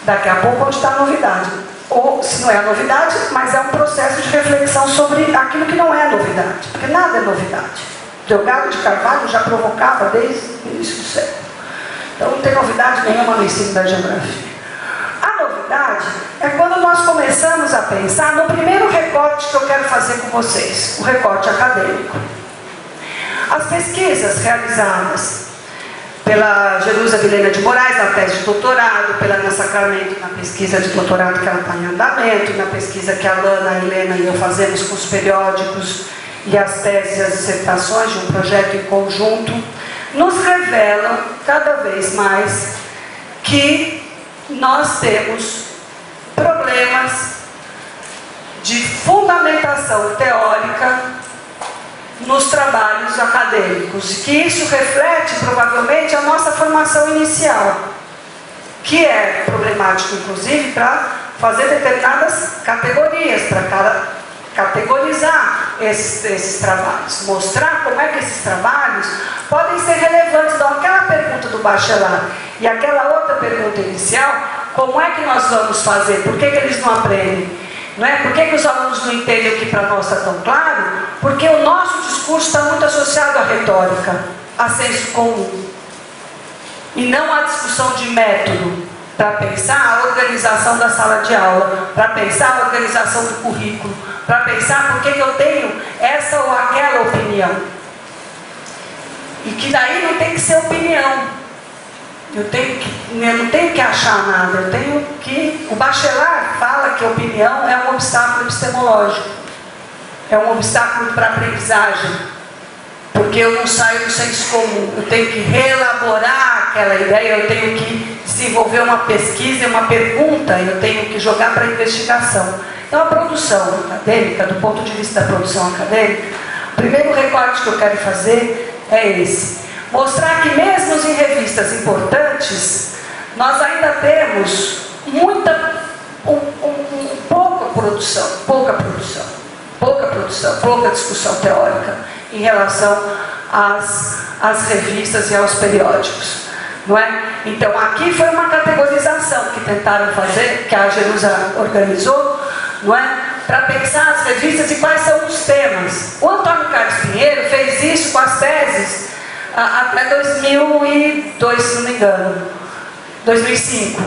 daqui a pouco, onde está a novidade. Ou, se não é a novidade, mas é um processo de reflexão sobre aquilo que não é novidade. Porque nada é novidade. Delgado de Carvalho já provocava desde o início do século. Então não tem novidade nenhuma no ensino da geografia. A novidade é quando nós começamos a pensar no primeiro recorte que eu quero fazer com vocês, o recorte acadêmico. As pesquisas realizadas pela Jerusa Vilhena de Moraes na tese de doutorado, pela Ana Sacramento na pesquisa de doutorado que ela está em andamento, na pesquisa que a Lana, a Helena e eu fazemos com os periódicos e as teses e as dissertações de um projeto em conjunto, nos revelam cada vez mais que nós temos problemas de fundamentação teórica nos trabalhos acadêmicos, e que isso reflete provavelmente a nossa formação inicial, que é problemático inclusive para fazer determinadas categorias, para categorizar esses trabalhos, mostrar como é que esses trabalhos podem ser relevantes. Então, aquela pergunta do bacharel e aquela outra pergunta inicial, como é que nós vamos fazer? Por que eles não aprendem? Não é? Por que os alunos não entendem o que para nós está tão claro? Porque o nosso discurso está muito associado à retórica, a senso comum, e não à discussão de método, para pensar a organização da sala de aula, para pensar a organização do currículo, para pensar por que eu tenho essa ou aquela opinião. E que daí não tem que ser opinião. Eu não tenho que achar nada, eu tenho que... O Bachelard fala que a opinião é um obstáculo epistemológico, é um obstáculo para a aprendizagem, porque eu não saio do senso comum, eu tenho que reelaborar aquela ideia, eu tenho que desenvolver uma pesquisa, uma pergunta, eu tenho que jogar para a investigação. Então, a produção acadêmica, do ponto de vista da produção acadêmica, o primeiro recorte que eu quero fazer é esse. Mostrar que mesmo em revistas importantes, nós ainda temos pouca discussão teórica em relação às revistas e aos periódicos. Não é? Então, aqui foi uma categorização que tentaram fazer, que a Jerusa organizou, não é? Para pensar as revistas e quais são os temas. O Antônio Carlos Pinheiro fez isso com as teses até 2002, se não me engano, 2005,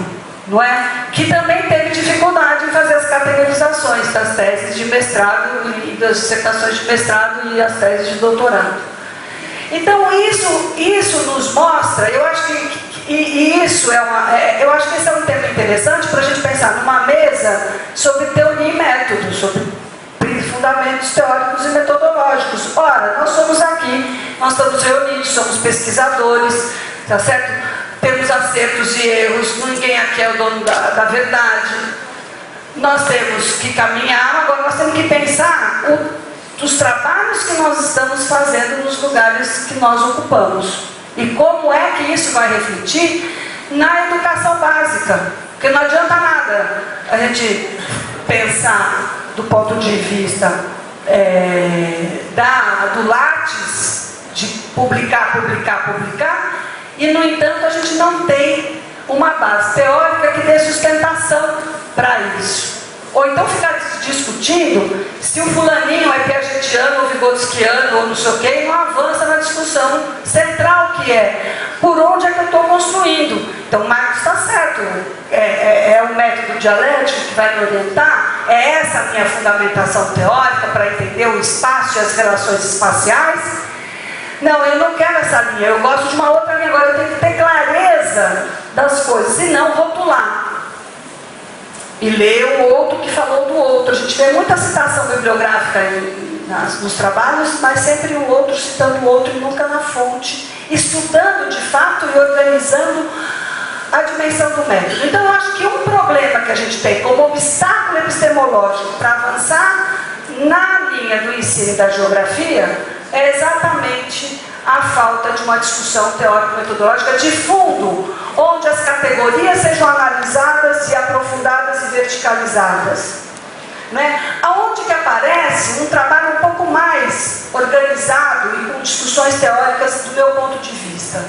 não é? Que também teve dificuldade em fazer as categorizações das teses de mestrado e das dissertações de mestrado e as teses de doutorado. Então isso nos mostra, eu acho que esse é um tema interessante para a gente pensar numa mesa sobre teoria e método, sobre fundamentos teóricos e metodológicos. Ora, nós somos aqui, nós estamos reunidos, somos pesquisadores, tá certo? Temos acertos e erros, ninguém aqui é o dono da verdade. Nós temos que caminhar, agora nós temos que pensar os trabalhos que nós estamos fazendo nos lugares que nós ocupamos. E como é que isso vai refletir na educação básica? Porque não adianta nada a gente pensar do ponto de vista do látis, de publicar, e, no entanto, a gente não tem uma base teórica que dê sustentação para isso. Ou então ficar discutindo se o fulaninho é piagetiano ou vigotskiano ou não sei o quê, e não avança na discussão central, que é por onde é que eu estou construindo. Então, Marx está certo, é o método dialético que vai me orientar, é essa a minha fundamentação teórica para entender o espaço e as relações espaciais. Não, eu não quero essa linha, eu gosto de uma outra linha, agora eu tenho que ter clareza das coisas e não rotular. E ler o outro que falou do outro. A gente vê muita citação bibliográfica nos trabalhos, mas sempre o outro citando o outro e nunca na fonte, estudando de fato e organizando a dimensão do método. Então, eu acho que um problema que a gente tem como obstáculo epistemológico para avançar na linha do ensino e da geografia é exatamente a falta de uma discussão teórico-metodológica de fundo, onde as categorias sejam analisadas e aprofundadas e verticalizadas. Né? Aonde que aparece um trabalho um pouco mais organizado e com discussões teóricas do meu ponto de vista?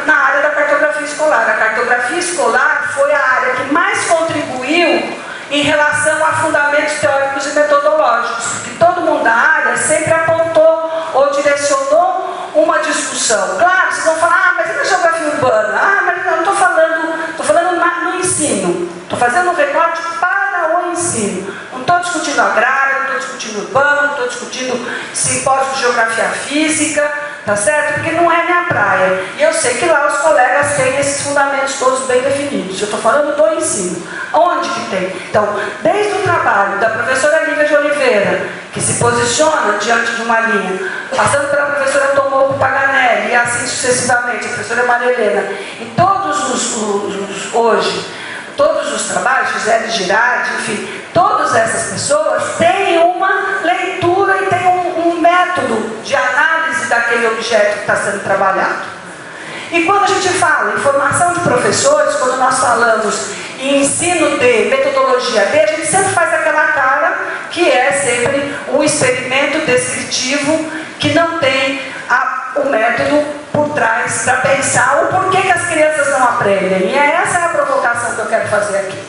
Na área da cartografia escolar. A cartografia escolar foi a área que mais contribuiu em relação a fundamentos teóricos e metodológicos, porque todo mundo da área sempre apontou ou direcionou uma discussão. Claro, vocês vão falar, mas e na geografia urbana? Mas não, estou falando no ensino. Estou fazendo um recorte para o ensino. Não estou discutindo agrário, não estou discutindo urbano, não estou discutindo simpósio de geografia física, tá certo? Porque não é minha praia. E eu sei que lá os colegas têm esses fundamentos todos bem definidos. Eu estou falando do ensino. Onde que tem? Então, desde o trabalho da professora Lívia de Oliveira, que se posiciona diante de uma linha, passando pela professora Tomoko Paganelli, e assim sucessivamente, a professora Maria Helena, e todos hoje, todos os trabalhos, Gisele Girardi, enfim, todas essas pessoas têm uma leitura e têm um método de análise daquele objeto que está sendo trabalhado. E quando a gente fala em formação de professores, quando nós falamos em ensino D, metodologia D, a gente sempre faz aquela cara que é sempre um experimento descritivo que não tem o método por trás para pensar o porquê que as crianças não aprendem. E essa é a provocação que eu quero fazer aqui.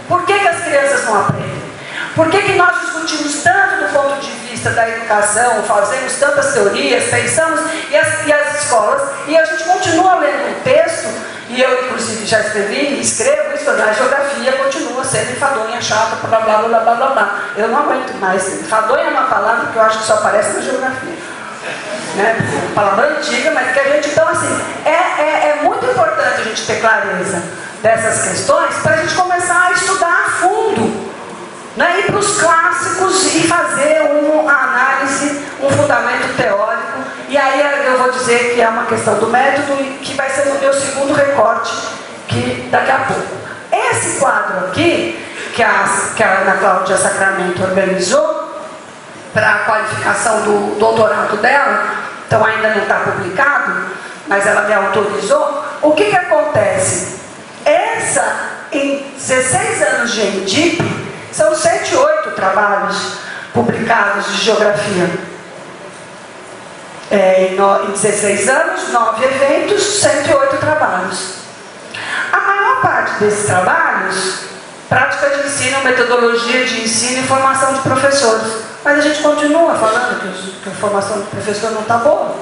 Por que as crianças não aprendem? Por que nós discutimos tanto do ponto de vista da educação, fazemos tantas teorias, pensamos, e as escolas, e a gente continua lendo um texto, e eu inclusive já escrevi e escrevo isso, na geografia continua sendo enfadonha, chata, blá blá blá blá blá blá. Eu não aguento mais. Enfadonha é uma palavra que eu acho que só aparece na geografia. Né? Palavra antiga, mas que a gente, então assim, é muito importante a gente ter clareza dessas questões para a gente começar a estudar a fundo. Né, ir para os clássicos e fazer uma análise, um fundamento teórico. E aí eu vou dizer que é uma questão do método e que vai ser o meu segundo recorte, que daqui a pouco. Esse quadro aqui, que a Ana Cláudia Sacramento organizou para a qualificação do doutorado dela, então ainda não está publicado, mas ela me autorizou. O que acontece? Em 16 anos de ENDIP, são 108 trabalhos publicados de geografia. Em 16 anos, 9 eventos, 108 trabalhos. A maior parte desses trabalhos, prática de ensino, metodologia de ensino e formação de professores. Mas a gente continua falando que a formação de professor não está boa.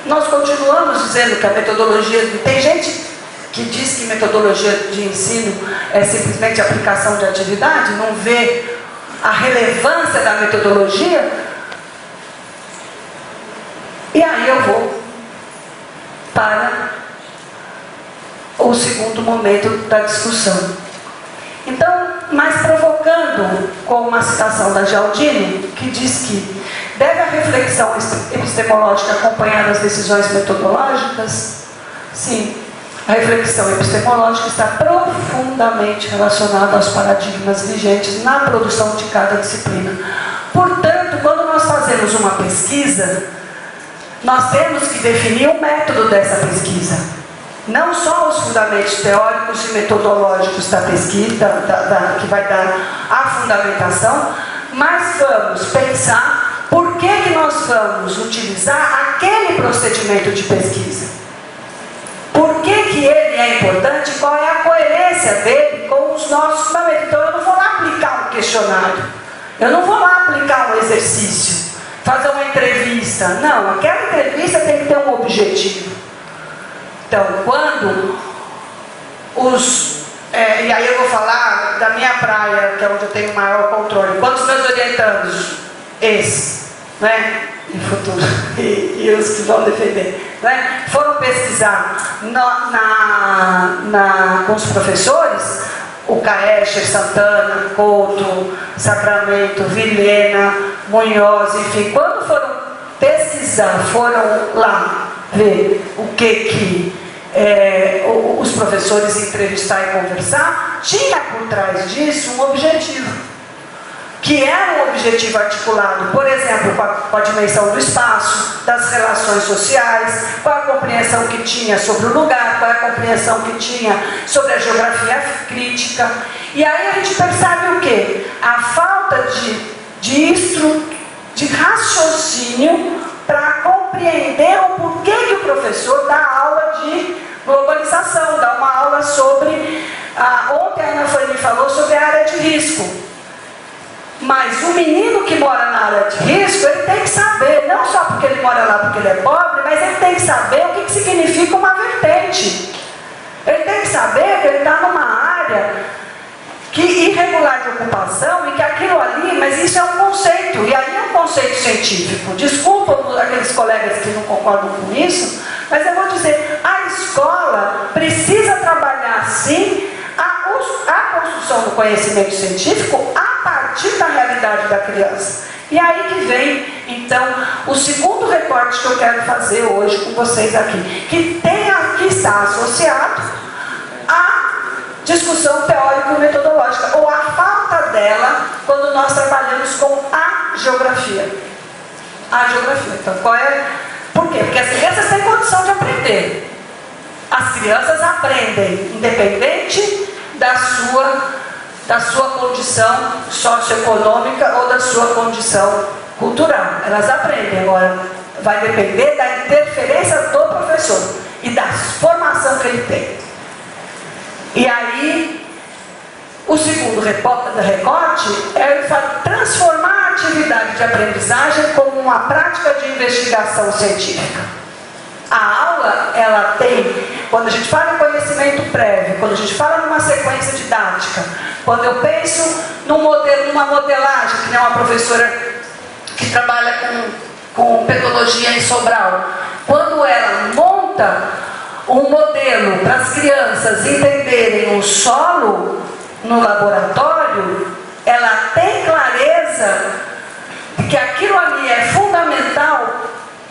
Nós continuamos dizendo que a metodologia... Tem gente que diz que metodologia de ensino é simplesmente aplicação de atividade, não vê a relevância da metodologia. E aí eu vou para o segundo momento da discussão. Então, mas provocando com uma citação da Gialdini, que diz que deve a reflexão epistemológica acompanhar as decisões metodológicas? Sim. A reflexão epistemológica está profundamente relacionada aos paradigmas vigentes na produção de cada disciplina. Portanto, quando nós fazemos uma pesquisa, nós temos que definir o método dessa pesquisa. Não só os fundamentos teóricos e metodológicos da pesquisa, que vai dar a fundamentação, mas vamos pensar por que nós vamos utilizar aquele procedimento de pesquisa. Por que ele é importante? Qual é a coerência dele com os nossos fundamentos? Então eu não vou lá aplicar um questionário, eu não vou lá aplicar um exercício, fazer uma entrevista. Não, aquela entrevista tem que ter um objetivo. Então, quando e aí eu vou falar da minha praia, que é onde eu tenho maior controle. Quando os meus orientandos, né? Em futuro, e os que vão defender, né? Foram pesquisar com os professores, o Caescher, Santana, Couto, Sacramento, Vilhena, Munhoz, enfim, quando foram pesquisar, foram lá ver o que os professores entrevistar e conversar, tinha por trás disso um objetivo. Que era um objetivo articulado, por exemplo, com a dimensão do espaço, das relações sociais, com a compreensão que tinha sobre o lugar, com a compreensão que tinha sobre a geografia crítica. E aí a gente percebe o quê? A falta de raciocínio para compreender o porquê que o professor dá aula de globalização, dá uma aula sobre... ontem a Ana Fanny falou sobre a área de risco. Mas o menino que mora na área de risco, ele tem que saber, não só porque ele mora lá porque ele é pobre, mas ele tem que saber o que significa uma vertente. Ele tem que saber que ele está numa área irregular de ocupação e que aquilo ali, mas isso é um conceito, e aí é um conceito científico. Desculpa aqueles colegas que não concordam com isso, mas eu vou dizer, a escola precisa trabalhar sim a construção do conhecimento científico a partir da realidade da criança. E aí que vem, então, o segundo recorte que eu quero fazer hoje com vocês aqui, que está associado discussão teórico-metodológica, ou a falta dela quando nós trabalhamos com a geografia. A geografia. Então, qual é? Por quê? Porque as crianças têm condição de aprender. As crianças aprendem, independente da sua condição socioeconômica ou da sua condição cultural. Elas aprendem. Agora, vai depender da interferência do professor e da formação que ele tem. E aí, o segundo recorte é transformar a atividade de aprendizagem como uma prática de investigação científica. A aula, ela tem, quando a gente fala em conhecimento prévio, quando a gente fala numa sequência didática, quando eu penso numa modelagem, que nem uma professora que trabalha com metodologia em Sobral, quando ela monta um modelo para as crianças entenderem o solo no laboratório, ela tem clareza de que aquilo ali é fundamental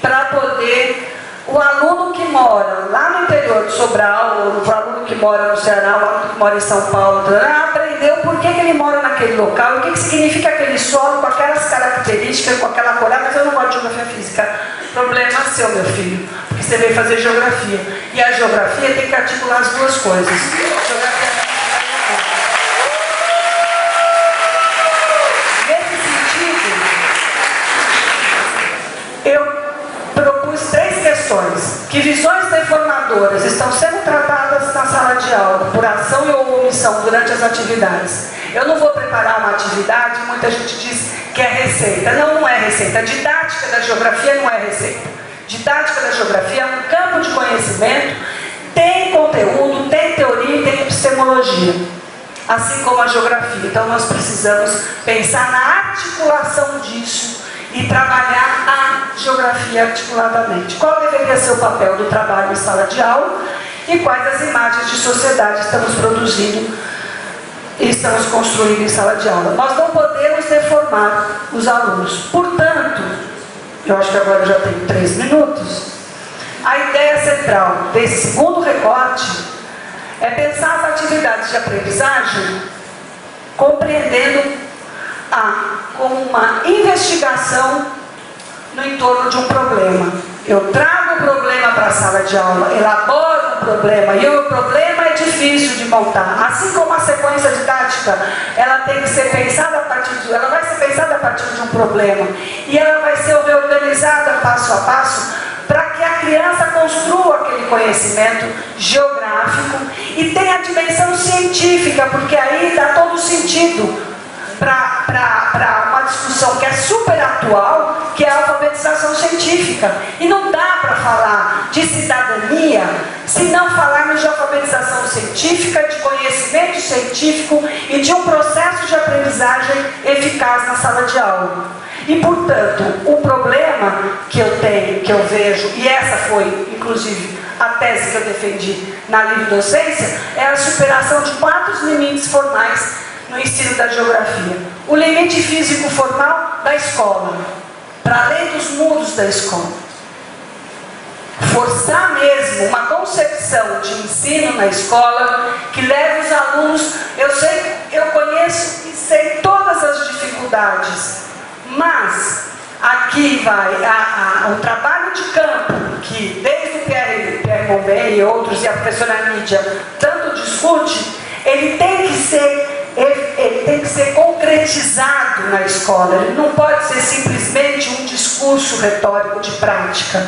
para poder o aluno que mora lá no interior de Sobral, ou o aluno que mora no Ceará, o aluno que mora em São Paulo, aprendeu por que ele mora naquele local, o que significa aquele solo, com aquelas características, com aquela cor. Mas eu não gosto de geografia física. Problema seu, meu filho, porque você veio fazer geografia. E a geografia tem que articular as duas coisas. Nesse sentido, eu propus 3 questões. Que visões deformadoras estão sendo tratadas na sala de aula, por ação ou omissão, durante as atividades? Eu não vou preparar uma atividade, muita gente diz que é receita. Não, não é receita. A didática da geografia não é receita. Didática da geografia é um campo de conhecimento, tem conteúdo, tem teoria e tem epistemologia, assim como a geografia. Então nós precisamos pensar na articulação disso e trabalhar a geografia articuladamente. Qual deveria ser o papel do trabalho em sala de aula e quais as imagens de sociedade estamos produzindo e estamos construindo em sala de aula. Nós não podemos deformar os alunos. Portanto, eu acho que agora eu já tenho 3 minutos, a ideia central desse segundo recorte é pensar as atividades de aprendizagem compreendendo como uma investigação no entorno de um problema. Eu trago o problema para a sala de aula, elaboro o problema, e o problema é difícil de montar. Assim como a sequência didática, ela tem que ser pensada ela vai ser pensada a partir de um problema, e ela vai ser reorganizada passo a passo para que a criança construa aquele conhecimento geográfico e tenha a dimensão científica, porque aí dá todo o sentido para uma discussão que é super atual, que é a alfabetização científica. E não dá para falar de cidadania se não falarmos de alfabetização científica, de conhecimento científico e de um processo de aprendizagem eficaz na sala de aula. E, portanto, o problema que eu tenho, que eu vejo, e essa foi, inclusive, a tese que eu defendi na livre docência, é a superação de 4 limites formais no ensino da geografia. O limite físico formal da escola, para além dos muros da escola. Forçar mesmo uma concepção de ensino na escola que leve os alunos... Eu conheço e sei todas as dificuldades, mas aqui vai o trabalho de campo, que desde o Pierre Bombay e outros, e a professora Nídia tanto discute, ele tem que ser concretizado na escola. Ele não pode ser simplesmente um discurso retórico de prática.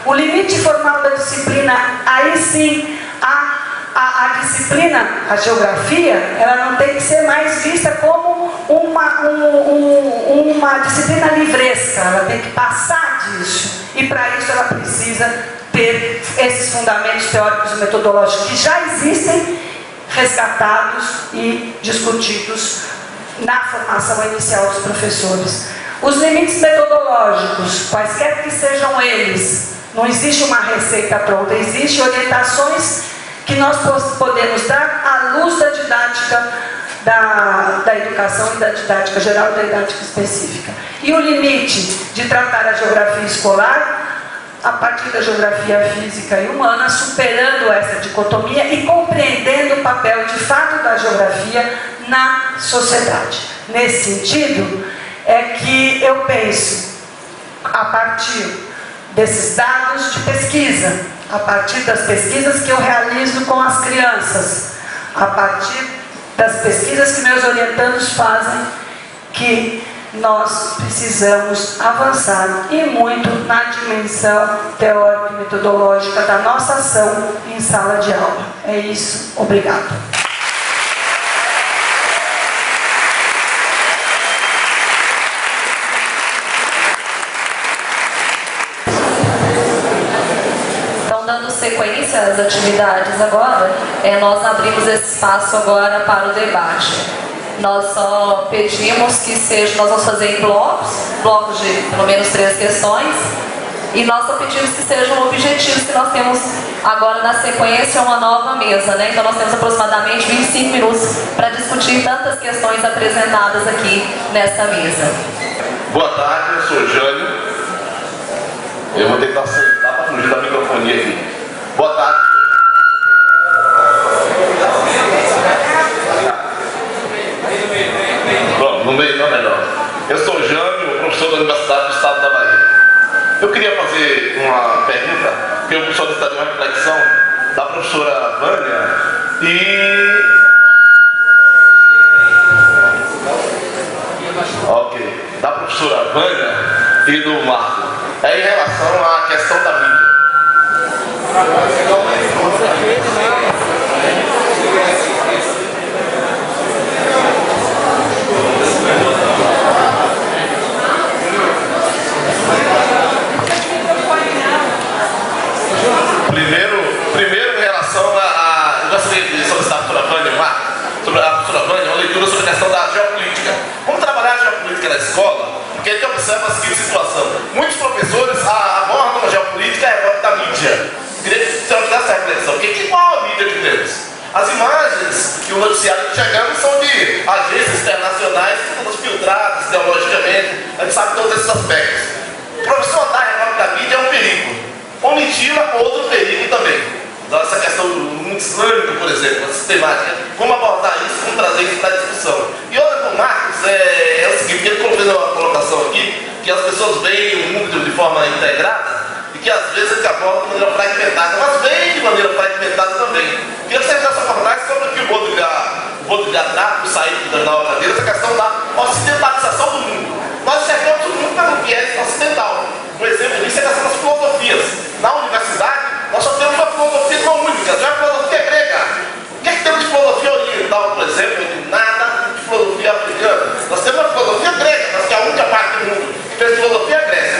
O limite formal da disciplina, aí sim, a disciplina, a geografia, ela não tem que ser mais vista como uma disciplina livresca. Ela tem que passar disso. E para isso ela precisa ter esses fundamentos teóricos e metodológicos que já existem, resgatados e discutidos na formação inicial dos professores. Os limites metodológicos, quaisquer que sejam eles, não existe uma receita pronta, existem orientações que nós podemos dar à luz da didática da educação e da didática geral e da didática específica. E o limite de tratar a geografia escolar a partir da geografia física e humana, superando essa dicotomia e compreendendo o papel de fato da geografia na sociedade. Nesse sentido, é que eu penso, a partir desses dados de pesquisa, a partir das pesquisas que eu realizo com as crianças, a partir das pesquisas que meus orientandos fazem, que nós precisamos avançar e muito na dimensão teórica e metodológica da nossa ação em sala de aula. É isso. Obrigado. Então, dando sequência às atividades agora, nós abrimos esse espaço agora para o debate. Nós só pedimos que seja, nós vamos fazer em blocos de pelo menos 3 questões, e nós só pedimos que sejam objetivos, que nós temos agora na sequência uma nova mesa, né? Então nós temos aproximadamente 25 minutos para discutir tantas questões apresentadas aqui nesta mesa. Boa tarde, eu sou o Jânio. Eu vou tentar sentar para fugir da microfonia aqui. Boa tarde. No meio não é melhor. Eu sou o Jânio, professor da Universidade do Estado da Bahia. Eu queria fazer uma pergunta, porque o professor está de uma reflexão da professora Vânia da professora Vânia e do Marco. É em relação à questão da mídia. Primeiro em relação a eu gostaria de solicitar a professora Vânia, sobre a professora Vânia, uma leitura sobre a questão da geopolítica. Vamos trabalhar a geopolítica na escola, porque a gente observa a seguinte situação. Muitos professores abordam a geopolítica e a rota da mídia. Queria que você fizesse essa reflexão. Qual a mídia que temos? As imagens e o noticiário que chegamos são de agências internacionais, todas filtradas ideologicamente. A gente sabe todos esses aspectos. O professor da rota da mídia é um perigo. Ou mentira, outro perigo também. Então, essa questão do mundo islâmico, por exemplo, a sistemática, como abordar isso, como trazer isso para a discussão. E outra com o Marcos é o seguinte, ele fez uma colocação aqui, que as pessoas veem o mundo de forma integrada e que às vezes ele aborda de maneira fragmentada, mas veem de maneira fragmentada também. Queria que você fizesse essa abordagem sobre o que o Baudrillard, o Said da obra dele, essa questão da ocidentalização do mundo. Nós enxergamos o mundo pelo viés ocidental. Um exemplo disso é a questão das filosofias. Na universidade, nós só temos uma filosofia não única, já é a filosofia grega. O que é que temos de filosofia oriental, por exemplo? Nada de filosofia africana. Nós temos uma filosofia grega, nós que é a única parte do mundo que fez filosofia grega.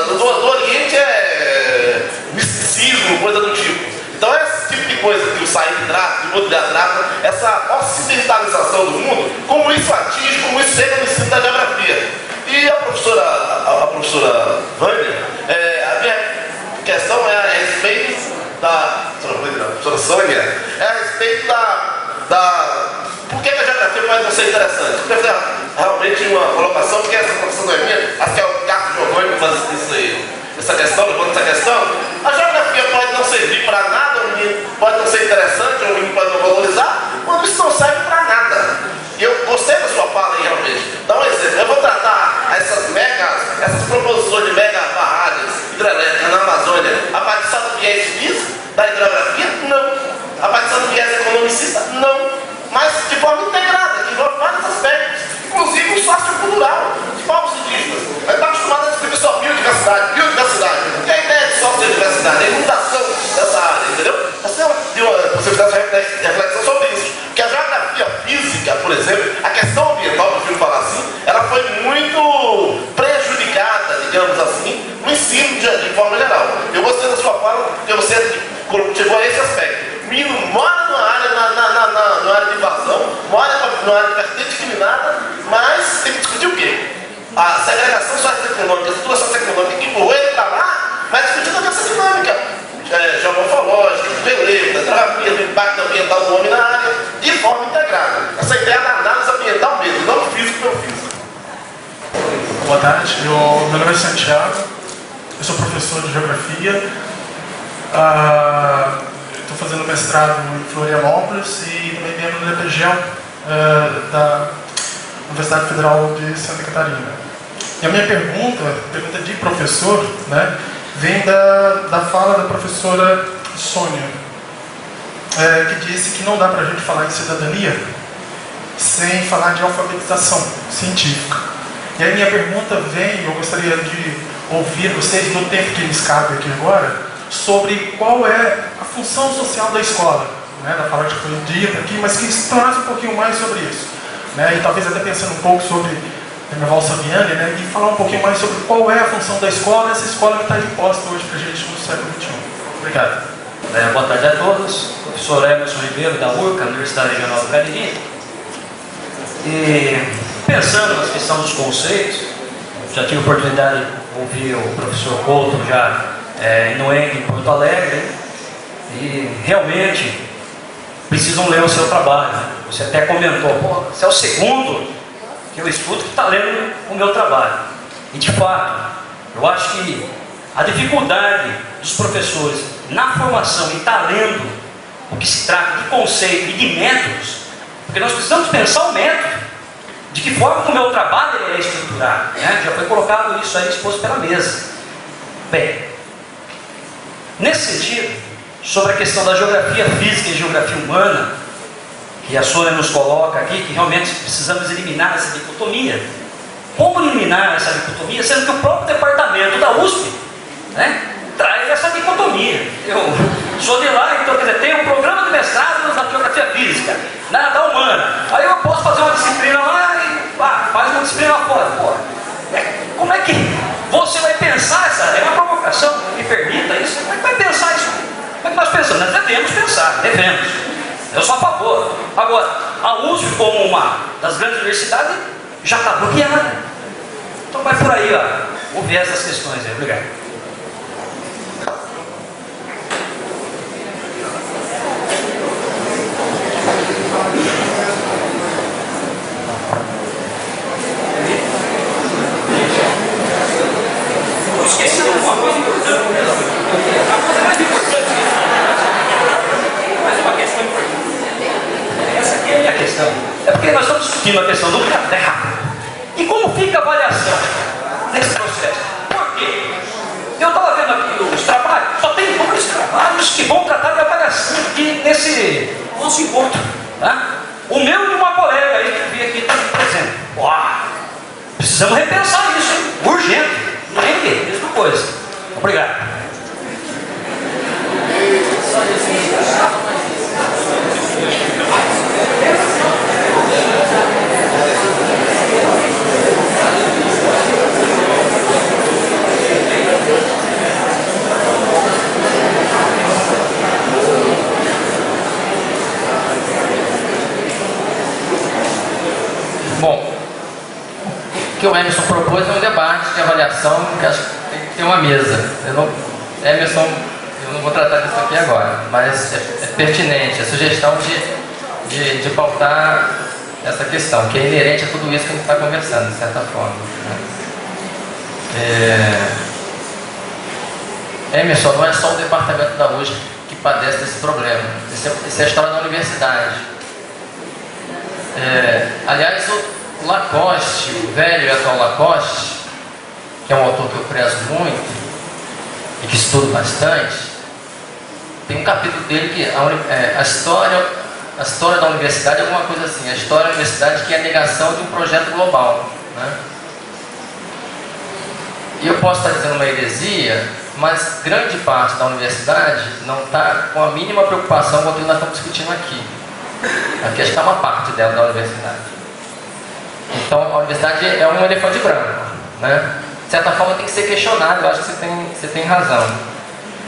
Do Oriente é misticismo, coisa do tipo. Então, esse tipo de coisa que o Said trata, que o Baudrillard trata, essa ocidentalização do mundo, como isso atinge, como isso chega no ensino da geografia. E a professora Vânia, a minha questão é a respeito da professora Sônia, é a respeito por que a geografia pode não ser interessante? Porque realmente uma colocação, porque essa colocação não é minha, acho que é o Carlos Giovanni que faz essa questão, levando essa questão. A geografia pode não servir para nada, o menino pode não ser interessante, o menino pode não valorizar, quando isso não serve para nada. E eu gostei da sua fala aí, realmente. Dá um exemplo. Eu vou tratar essas proposições de mega barragens hidrelétricas na Amazônia a partir do viés físico, da hidrografia? Não. A partir do viés economicista? Não. Mas de forma integrada, que envolve vários aspectos, inclusive o sociocultural de povos indígenas. A gente está acostumado a discutir só biodiversidade. E a ideia de sociodiversidade, a inundação dessa área, entendeu? Você fez essa reflexão sobre isso. Que a geografia física, por exemplo, a questão ambiental, que eu prefiro falar assim, ela foi muito prejudicada, digamos assim, no ensino de forma geral. Eu gostei da sua fala, porque você chegou a esse aspecto. O menino mora numa área, numa área de invasão, mora numa área bastante discriminada, mas tem que discutir o quê? A segregação socioeconômica, a situação socioeconômica que empurrou ele para lá, vai discutir também essa dinâmica. Geomorfológica, beleza, geografia do impacto ambiental do homem na área, de forma integrada. Essa ideia da análise ambiental mesmo, não físico pelo físico. Boa tarde, meu nome é Santiago, eu sou professor de geografia, estou fazendo mestrado em Florianópolis e também membro do EPGEL da Universidade Federal de Santa Catarina. E a minha pergunta de professor, né, vem da fala da professora Sônia, que disse que não dá para a gente falar em cidadania sem falar de alfabetização científica. E aí minha pergunta vem, eu gostaria de ouvir vocês, no tempo que nos cabe aqui agora, sobre qual é a função social da escola, né, da fala que foi dita aqui, mas que explorasse um pouquinho mais sobre isso, né, e talvez até pensando um pouco sobre Hermeval Saviani, né, e falar um pouquinho mais sobre qual é a função da escola, essa escola que está imposta hoje para a gente no século XXI. Obrigado. Boa tarde a todos. Professor Emerson Ribeiro, da URCA, Universidade Regional do Cariri. E pensando na questão dos conceitos, já tive a oportunidade de ouvir o professor Couto já no ENG em Porto Alegre, e realmente precisam ler o seu trabalho. Você até comentou, pô, você é o segundo que eu estudo que está lendo o meu trabalho. E de fato, eu acho que a dificuldade dos professores na formação e estar lendo o que se trata de conceito e de métodos, porque nós precisamos pensar o método, de que forma que o meu trabalho é estruturado, né? Já foi colocado isso aí exposto pela mesa. Bem, nesse sentido, sobre a questão da geografia física e geografia humana, que a Sônia nos coloca aqui, que realmente precisamos eliminar essa dicotomia. Como eliminar essa dicotomia, sendo que o próprio departamento da USP, né, traz essa dicotomia? Eu sou de lá, então quer dizer, tem um programa de mestrado na geografia física, da humana. Aí eu posso fazer uma disciplina lá e faz uma disciplina lá fora. Pô, como é que você vai pensar essa? É uma provocação, me permita isso. Como é que vai pensar isso? Como é que nós pensamos? Nós devemos pensar, devemos. Eu sou a favor. Agora, a USP, como uma das grandes universidades, já está bloqueada. Então vai por aí, ó. Ouvir essas questões aí. Obrigado. Eu esqueci de uma coisa importante. A coisa mais importante. Mais uma questão importante. Essa aqui é a minha questão. É porque nós estamos discutindo a questão do terra. E como fica a avaliação nesse processo? Por quê? Eu estava vendo aqui os trabalhos, só tem 2 trabalhos que vão tratar de avaliação aqui nesse nosso encontro. Tá? O meu e uma colega aí que veio aqui também presente. Uau! Precisamos repensar isso, hein? Urgente. Não é que? Mesma coisa. Obrigado. Bom, o que o Emerson propôs é um debate de avaliação, que acho que tem que ter uma mesa. Emerson, eu não vou tratar disso aqui agora, mas é pertinente a sugestão de pautar essa questão, que é inerente a tudo isso que a gente está conversando, de certa forma. Emerson, não é só o departamento da USP que padece desse problema. Isso é a história da universidade. Aliás, o Lacoste, o velho e atual Lacoste, que é um autor que eu prezo muito e que estudo bastante, tem um capítulo dele que a história da universidade é alguma coisa assim, a história da universidade que é a negação de um projeto global, né? E eu posso estar dizendo uma heresia, mas grande parte da universidade não está com a mínima preocupação com o que nós estamos discutindo aqui. Aqui acho que está uma parte dela da universidade. Então a universidade é um elefante branco, né? De certa forma tem que ser questionado, eu acho que você tem razão.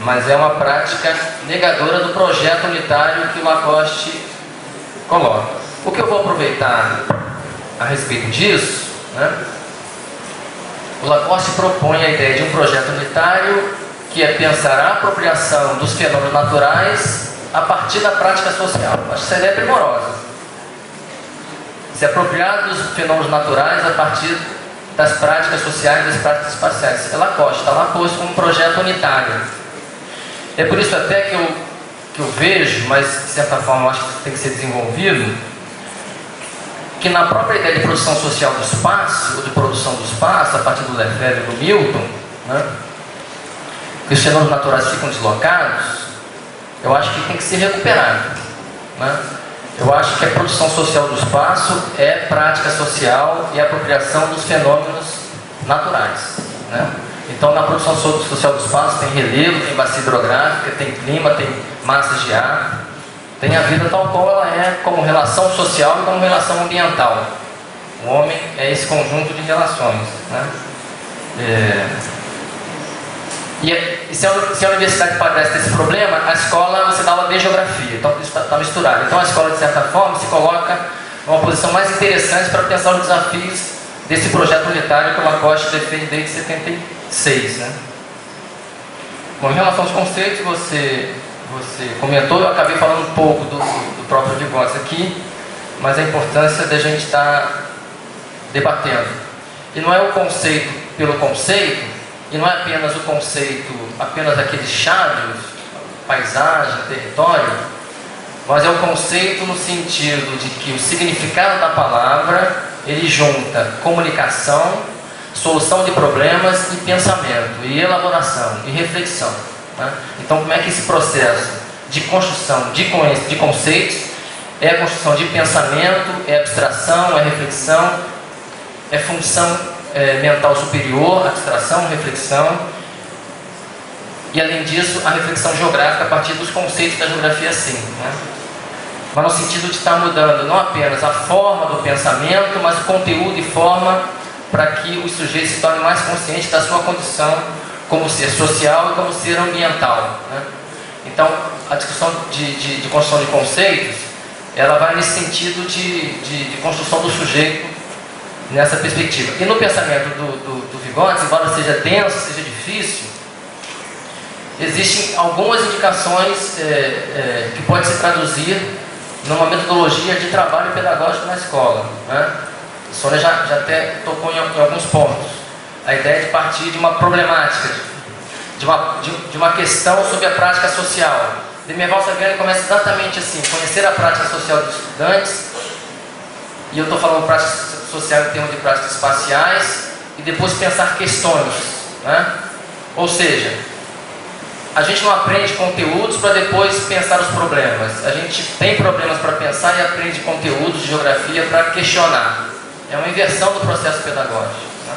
Mas é uma prática negadora do projeto unitário que o Lacoste coloca. O que eu vou aproveitar a respeito disso, né? O Lacoste propõe a ideia de um projeto unitário que é pensar a apropriação dos fenômenos naturais a partir da prática social. Acho que essa ideia é primorosa. Se apropriar dos fenômenos naturais a partir das práticas sociais e das práticas espaciais. É Lacoste, está lá posto como um projeto unitário. É por isso até que eu vejo, mas de certa forma eu acho que tem que ser desenvolvido, que na própria ideia de produção social do espaço, ou de produção do espaço, a partir do Lefebvre e do Milton, né, que os fenômenos naturais ficam deslocados, eu acho que tem que ser recuperado. Né? Eu acho que a produção social do espaço é prática social e apropriação dos fenômenos naturais. Né? Então, na produção social do espaço tem relevo, tem bacia hidrográfica, tem clima, tem massas de ar, tem a vida tal qual ela é, como relação social e como relação ambiental. O homem é esse conjunto de relações. Né? E se a universidade padece desse problema, a escola, você dá aula de geografia, então isso está misturado. Então a escola, de certa forma, se coloca numa posição mais interessante para pensar os desafios desse projeto unitário que o Lacoste defende desde 76. Né? Bom, em relação aos conceitos, você comentou, eu acabei falando um pouco do próprio Vygotsky aqui, mas a importância da gente estar debatendo. E não é o conceito pelo conceito, e não é apenas o conceito, apenas aqueles chaves, paisagem, território, mas é o conceito no sentido de que o significado da palavra, ele junta comunicação, solução de problemas e pensamento, e elaboração, e reflexão. Né? Então, como é que esse processo de construção de conceitos é a construção de pensamento, é abstração, é reflexão, é função mental superior, abstração, reflexão, e além disso a reflexão geográfica a partir dos conceitos da geografia sim, né? Mas no sentido de estar mudando não apenas a forma do pensamento, mas o conteúdo e forma para que o sujeito se torne mais consciente da sua condição como ser social e como ser ambiental, né? Então a discussão de construção de conceitos, ela vai nesse sentido de construção do sujeito nessa perspectiva. E no pensamento do Vygotsky, embora seja denso, seja difícil, existem algumas indicações que podem se traduzir numa metodologia de trabalho pedagógico na escola. Né? A Sônia já até tocou em alguns pontos. A ideia de partir de uma problemática, de uma questão sobre a prática social. Demerval Saviani começa exatamente assim: conhecer a prática social dos estudantes, e eu estou falando prática social em termos de práticas espaciais, e depois pensar questões. Né? Ou seja, a gente não aprende conteúdos para depois pensar os problemas. A gente tem problemas para pensar e aprende conteúdos de geografia para questionar. É uma inversão do processo pedagógico. Né?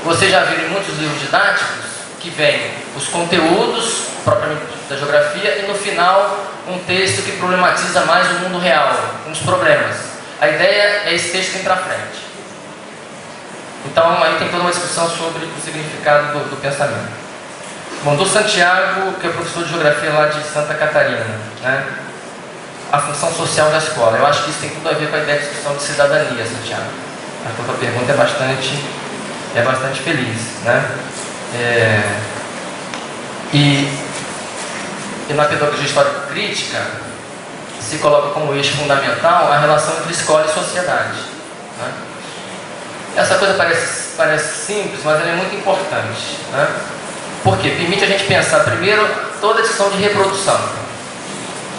Vocês já viram em muitos livros didáticos que vem os conteúdos propriamente da geografia e no final um texto que problematiza mais o mundo real, os problemas. A ideia é esse texto vir para frente. Então aí tem toda uma discussão sobre o significado do pensamento. Bom, do Santiago, que é professor de geografia lá de Santa Catarina, né? A função social da escola. Eu acho que isso tem tudo a ver com a ideia de discussão de cidadania, Santiago. A tua pergunta é bastante feliz, né? E na pedagogia histórico-crítica se coloca como eixo fundamental a relação entre escola e sociedade. Né? Essa coisa parece simples, mas ela é muito importante. Né? Porque permite a gente pensar primeiro toda a discussão de reprodução.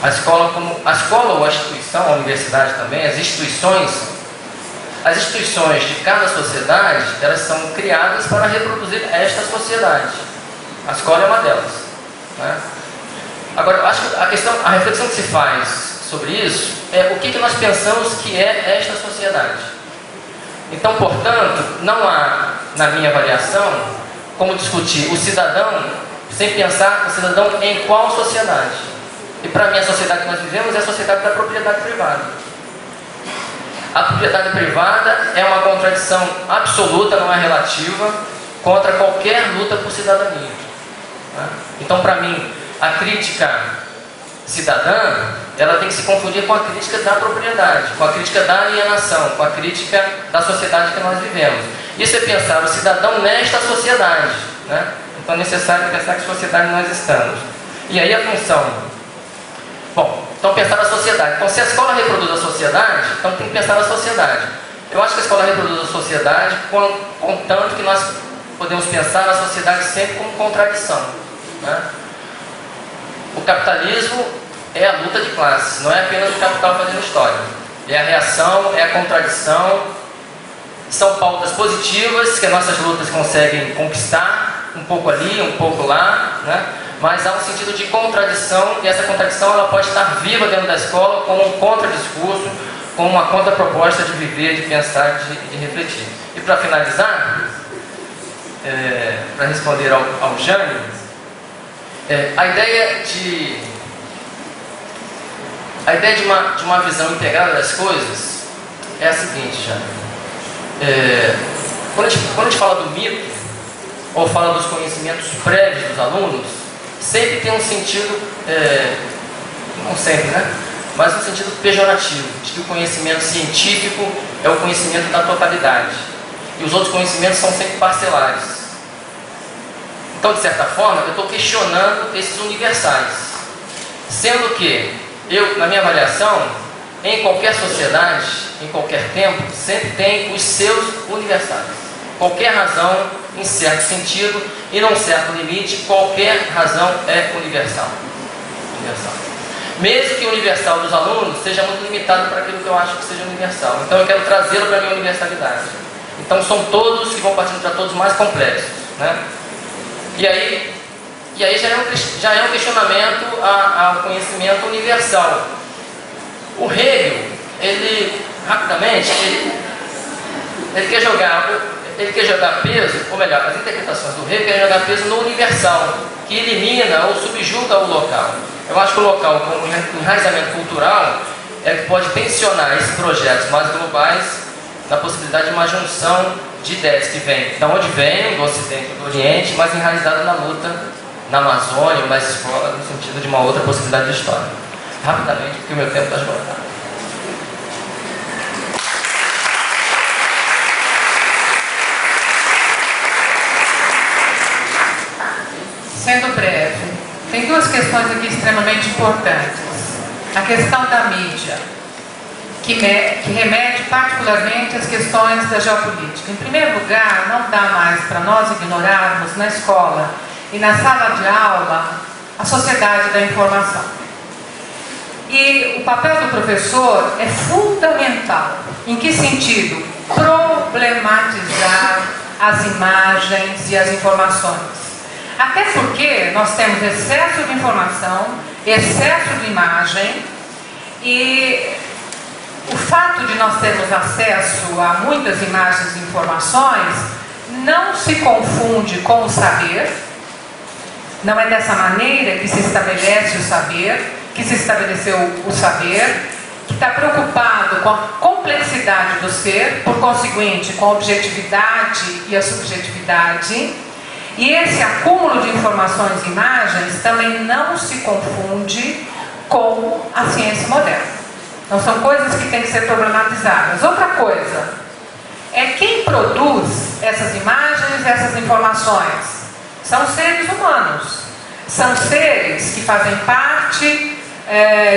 A escola ou a instituição, a universidade também, as instituições de cada sociedade, elas são criadas para reproduzir esta sociedade. A escola é uma delas. Né? Agora, eu acho que a reflexão que se faz sobre isso é o que nós pensamos que é esta sociedade. Então, portanto, não há, na minha avaliação, como discutir o cidadão sem pensar o cidadão em qual sociedade. E para mim a sociedade que nós vivemos é a sociedade da propriedade privada. A propriedade privada é uma contradição absoluta, não é relativa, contra qualquer luta por cidadania. Então, para mim, a crítica cidadã, ela tem que se confundir com a crítica da propriedade, com a crítica da alienação, com a crítica da sociedade que nós vivemos. Isso é pensar o cidadão nesta sociedade. Né? Então é necessário pensar que sociedade nós estamos. E aí a função... Bom, Então, pensar na sociedade. Então, se a escola reproduz a sociedade, então tem que pensar na sociedade. Eu acho que a escola reproduz a sociedade contanto que nós podemos pensar na sociedade sempre como contradição, né? O capitalismo é a luta de classes, não é apenas o capital fazendo história. É a reação, é a contradição. São pautas positivas que as nossas lutas conseguem conquistar, um pouco ali, um pouco lá, né? Mas há um sentido de contradição, e essa contradição ela pode estar viva dentro da escola como um contradiscurso, como uma contraproposta de viver, de pensar, de refletir. E para finalizar, para responder ao Jânio, a ideia de uma visão integrada das coisas é a seguinte, Jânio. Quando a gente fala do mito, ou fala dos conhecimentos prévios dos alunos, sempre tem um sentido, não sempre, né? Mas um sentido pejorativo, de que o conhecimento científico é o conhecimento da totalidade. E os outros conhecimentos são sempre parcelares. Então, de certa forma, eu estou questionando esses universais. Sendo que, na minha avaliação, em qualquer sociedade, em qualquer tempo, sempre tem os seus universais. Qualquer razão, em certo sentido, e num certo limite, qualquer razão é universal. Mesmo que o universal dos alunos seja muito limitado para aquilo que eu acho que seja universal. Então eu quero trazê-lo para a minha universalidade. Então são todos que vão partindo para todos mais complexos, né? E aí já é um questionamento ao conhecimento universal. O Hegel, ele rapidamente, ele quer jogar peso, ou melhor, as interpretações do Hegel querem jogar peso no universal, que elimina ou subjuga o local. Eu acho que o local, como enraizamento cultural, é que pode tensionar esses projetos mais globais na possibilidade de uma junção de ideias que vêm da onde vem, do Ocidente e do Oriente, mas enraizado na luta na Amazônia, ou nas escolas, no sentido de uma outra possibilidade de história. Rapidamente, porque o meu tempo está esgotado. Sendo breve, tem duas questões aqui extremamente importantes. A questão da mídia, que remete particularmente às questões da geopolítica. Em primeiro lugar, não dá mais para nós ignorarmos na escola e na sala de aula a sociedade da informação. E o papel do professor é fundamental. Em que sentido? Problematizar as imagens e as informações. Até porque nós temos excesso de informação, excesso de imagem, e o fato de nós termos acesso a muitas imagens e informações não se confunde com o saber. Não é dessa maneira que se estabelece o saber, que se estabeleceu o saber, que está preocupado com a complexidade do ser, por conseguinte, com a objetividade e a subjetividade. E esse acúmulo de informações e imagens também não se confunde com a ciência moderna. Então são coisas que têm que ser problematizadas. Outra coisa é quem produz essas imagens e essas informações. São seres humanos. São seres que fazem parte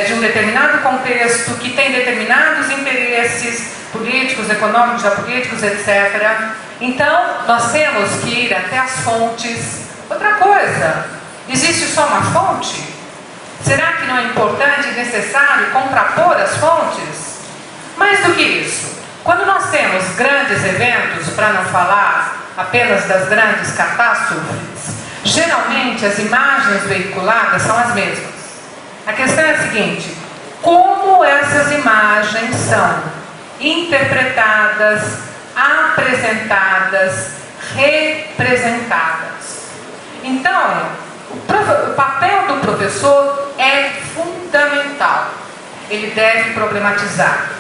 de um determinado contexto, que tem determinados interesses políticos, econômicos, geopolíticos, etc. Então, nós temos que ir até as fontes. Outra coisa, existe só uma fonte? Será que não é importante e necessário contrapor as fontes? Mais do que isso, quando nós temos grandes eventos, para não falar apenas das grandes catástrofes, geralmente as imagens veiculadas são as mesmas. A questão é a seguinte: como essas imagens são interpretadas, apresentadas, representadas? Então, o papel do professor é fundamental. Ele deve problematizar.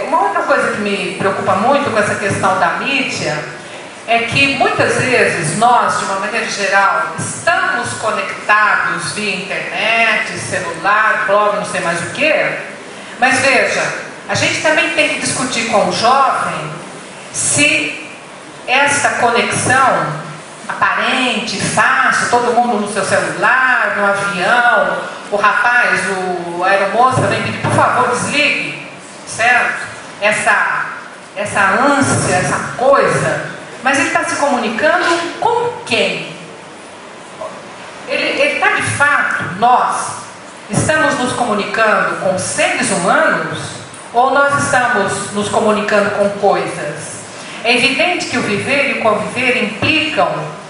Uma outra coisa que me preocupa muito com essa questão da mídia é que muitas vezes nós, de uma maneira geral, estamos conectados via internet, celular, blog, não sei mais o que, mas veja, a gente também tem que discutir com o jovem se esta conexão aparente, fácil, todo mundo no seu celular, no avião. O rapaz, a aeromoça vem pedir, por favor, desligue, certo? Essa ânsia, essa coisa. Mas ele está se comunicando com quem? Ele está de fato, nós estamos nos comunicando com seres humanos ou nós estamos nos comunicando com coisas? É evidente que o viver e o conviver implicam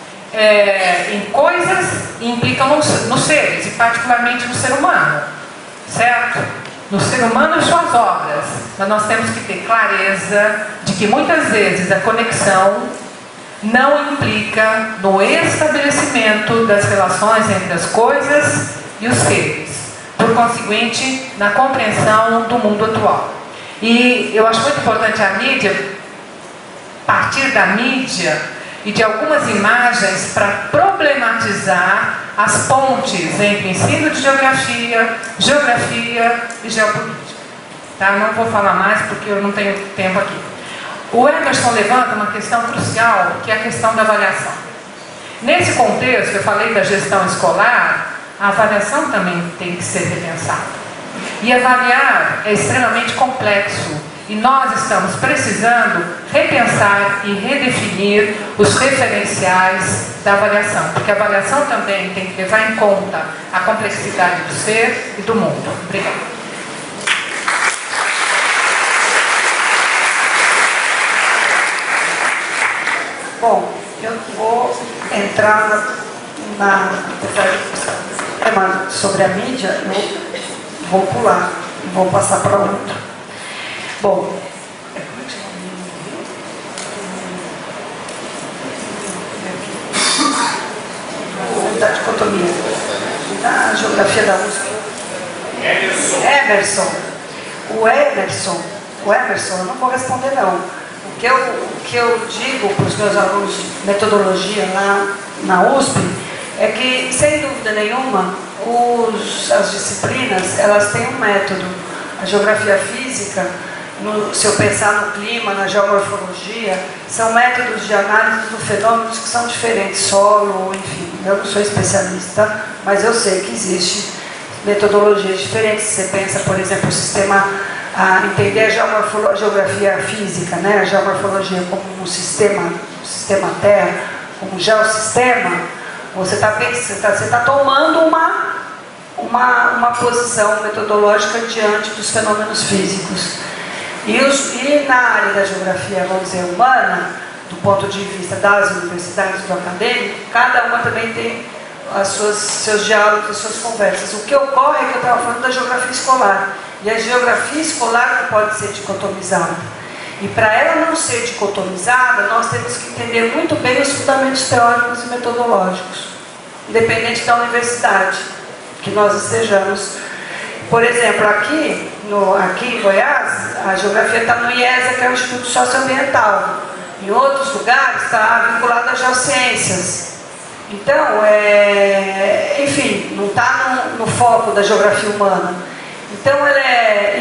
em coisas e implicam nos seres, e particularmente no ser humano, certo? No ser humano e suas obras. Mas nós temos que ter clareza de que muitas vezes a conexão não implica no estabelecimento das relações entre as coisas e os seres, por conseguinte, na compreensão do mundo atual. E eu acho muito importante a mídia, partir da mídia e de algumas imagens para problematizar as pontes entre ensino de geografia e geopolítica. Tá? Não vou falar mais porque eu não tenho tempo aqui. O Emerson levanta uma questão crucial, que é a questão da avaliação. Nesse contexto, eu falei da gestão escolar, a avaliação também tem que ser repensada. E avaliar é extremamente complexo, e nós estamos precisando repensar e redefinir os referenciais da avaliação, porque a avaliação também tem que levar em conta a complexidade do ser e do mundo. Obrigada. Bom, eu vou entrar na tema sobre a mídia, eu vou pular, vou passar para outro. Bom, da dicotomia, da geografia da USP. O Emerson, eu não vou responder não. O que eu digo para os meus alunos de metodologia lá na USP é que, sem dúvida nenhuma, as disciplinas, elas têm um método. A geografia física, se eu pensar no clima, na geomorfologia, são métodos de análise dos fenômenos que são diferentes, solo, enfim. Eu não sou especialista, mas eu sei que existe metodologias diferentes. Você pensa, por exemplo, o sistema, entender a geografia física, né? A geomorfologia como um sistema Terra, como um geossistema, você está tomando uma posição metodológica diante dos fenômenos físicos. E na área da geografia, vamos dizer, humana, do ponto de vista das universidades, do acadêmico, cada uma também tem seus diálogos, as suas conversas. O que ocorre é que eu estava falando da geografia escolar. E a geografia escolar não pode ser dicotomizada. E para ela não ser dicotomizada, nós temos que entender muito bem os fundamentos teóricos e metodológicos, independente da universidade que nós estejamos. Por exemplo, aqui em Goiás, a geografia está no IESA, que é o Instituto Socioambiental. Em outros lugares está vinculada às geociências. Então, enfim, não está no foco da geografia humana. Então,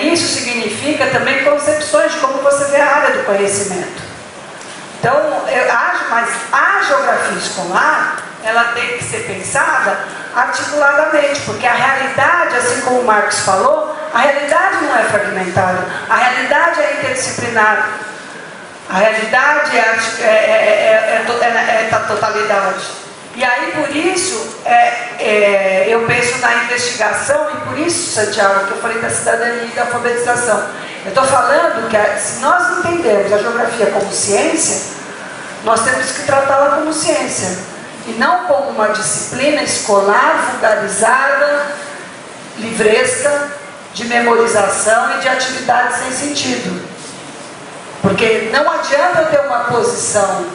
isso significa também concepções de como você vê a área do conhecimento. Então, mas a geografia escolar, ela tem que ser pensada articuladamente, porque a realidade, assim como o Marx falou, a realidade não é fragmentada, a realidade é interdisciplinar, a realidade é a totalidade. E aí, por isso, eu penso na investigação, e por isso, Santiago, que eu falei da cidadania e da alfabetização. Eu estou falando que se nós entendemos a geografia como ciência, nós temos que tratá-la como ciência, e não como uma disciplina escolar, vulgarizada, livresca, de memorização e de atividade sem sentido. Porque não adianta eu ter uma posição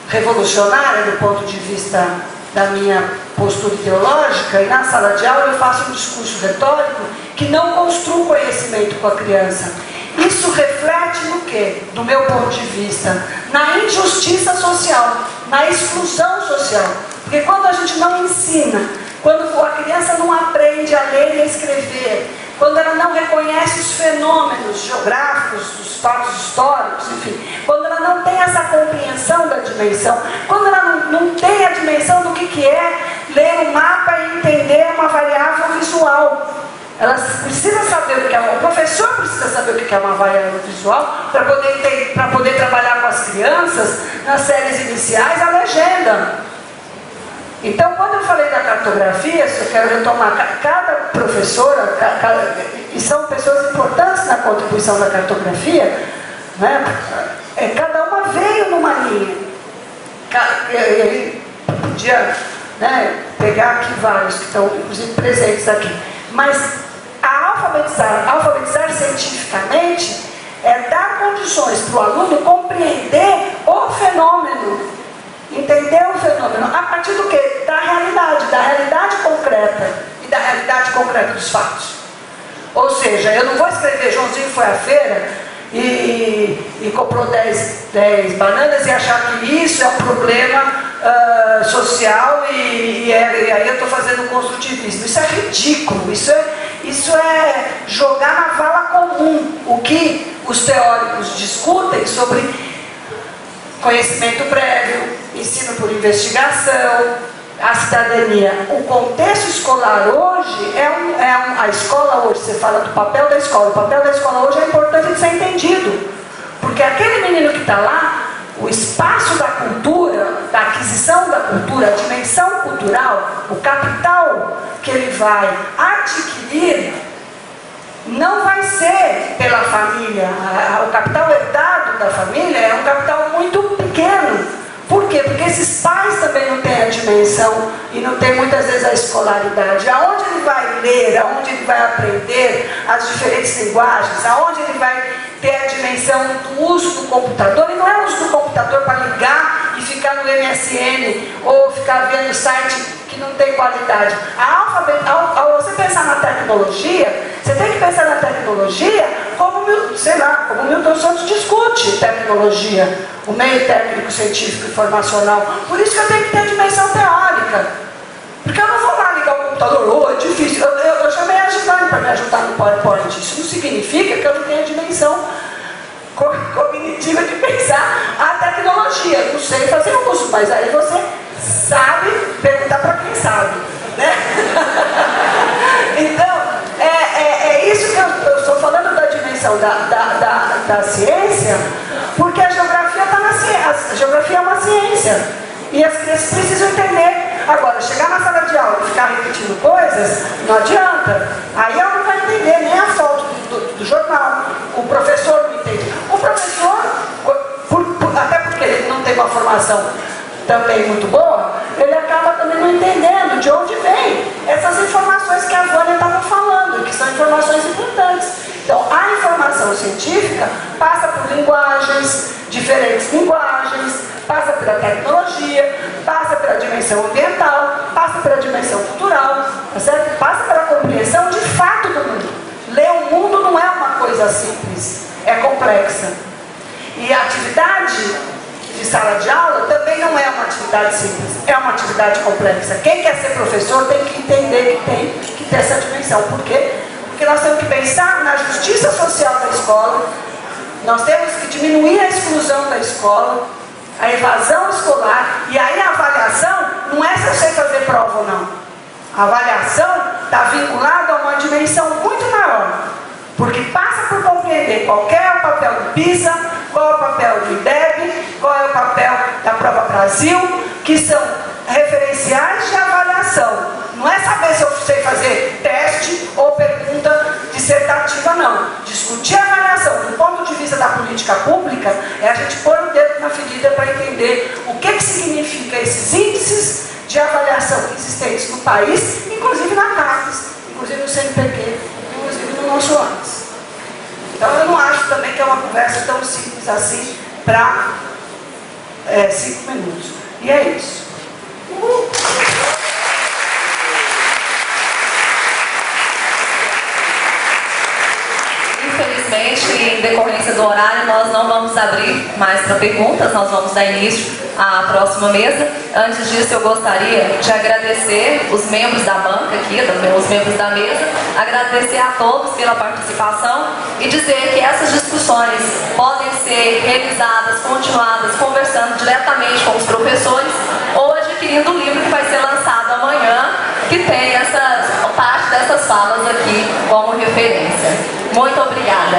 revolucionária do ponto de vista da minha postura ideológica e na sala de aula eu faço um discurso retórico que não construa conhecimento com a criança. Isso reflete no quê? Do meu ponto de vista, na injustiça social, na exclusão social. Porque quando a gente não ensina, quando a criança não aprende a ler e a escrever, quando ela não reconhece os fenômenos geográficos, os fatos históricos, enfim, quando ela não tem essa compreensão da dimensão, quando ela não tem a dimensão do que é ler o mapa e entender uma variável visual. Ela precisa saber o que é, o professor precisa saber o que é uma variável visual para poder trabalhar com as crianças nas séries iniciais a legenda. Então, quando eu falei da cartografia, eu quero retomar, cada professora, e são pessoas importantes na contribuição da cartografia, né? Cada uma veio numa linha. Podia, né, pegar aqui vários que estão, inclusive, presentes aqui. Mas alfabetizar cientificamente é dar condições para o aluno compreender o fenômeno. Entender o fenômeno a partir do quê? Da realidade concreta e da realidade concreta dos fatos. Ou seja, eu não vou escrever Joãozinho foi à feira e comprou 10 bananas e achar que isso é um problema social e aí eu estou fazendo construtivismo. Isso é ridículo, isso é jogar na vala comum o que os teóricos discutem sobre conhecimento prévio, ensino por investigação, a cidadania. O contexto escolar hoje a escola hoje, você fala do papel da escola. O papel da escola hoje é importante de ser entendido. Porque aquele menino que está lá, o espaço da cultura, da aquisição da cultura, a dimensão cultural, o capital que ele vai adquirir, não vai ser pela família. O capital herdado da família é um capital muito pequeno. Por quê? Porque esses pais também não têm a dimensão e não têm muitas vezes a escolaridade. Aonde ele vai ler, aonde ele vai aprender as diferentes linguagens, aonde ele vai ter a dimensão do uso do computador. E não é o uso do computador para ligar e ficar no MSN ou ficar vendo site que não tem qualidade. Ao você pensar na tecnologia, você tem que pensar na tecnologia como Milton Santos discute tecnologia, o meio técnico, científico e informacional. Por isso que eu tenho que ter a dimensão teórica. Porque eu não vou lá ligar o computador, é difícil. Eu chamei a Gisane para me ajudar no PowerPoint. Isso não significa que eu não tenha a dimensão cognitiva de pensar a tecnologia. Eu não sei fazer uso, mas aí você sabe perguntar para quem sabe, né? Então, é isso que eu estou falando da dimensão da ciência, porque a geografia está na ciência. A geografia é uma ciência. E as crianças precisam entender. Agora, chegar na sala de aula e ficar repetindo coisas, não adianta. Aí ela não vai entender nem a foto do jornal. O professor não entende. O professor, até porque ele não tem uma formação também muito boa, ele acaba também não entendendo de onde vem essas informações que a Vânia estava falando, que são informações importantes. Então, a informação científica passa por linguagens, diferentes linguagens, passa pela tecnologia, passa pela dimensão ambiental, passa pela dimensão cultural, tá certo? Passa pela compreensão de fato do mundo. Ler o mundo não é uma coisa simples, é complexa. E a atividade de sala de aula também não é uma atividade simples, é uma atividade complexa. Quem quer ser professor tem que entender que tem que ter essa dimensão. Por quê? Porque nós temos que pensar na justiça social da escola, nós temos que diminuir a exclusão da escola, a evasão escolar, e aí a avaliação não é se eu sei fazer prova ou não. A avaliação está vinculada a uma dimensão muito maior, porque passa por compreender qual é o papel do PISA, qual é o papel do IDEB, qual é o papel da Prova Brasil, que são referenciais de avaliação. Não é saber se eu sei fazer teste ou pergunta dissertativa, não. Discutir a avaliação do ponto de vista da política pública é a gente pôr o dedo na ferida para entender o que significa esses índices de avaliação existentes no país, inclusive na CAPES, inclusive no CNPq, inclusive no nosso ANS. Então eu não acho também que é uma conversa tão simples assim para 5 minutos. E é isso. Infelizmente, em decorrência do horário, nós não vamos abrir mais para perguntas, nós vamos dar início à próxima mesa. Antes disso, eu gostaria de agradecer os membros da banca aqui, os membros da mesa, agradecer a todos pela participação e dizer que essas discussões podem ser realizadas, continuadas, conversando diretamente com os professores ou adquirindo o livro que vai ser lançado amanhã que tem parte dessas falas aqui como referência. Muito obrigada.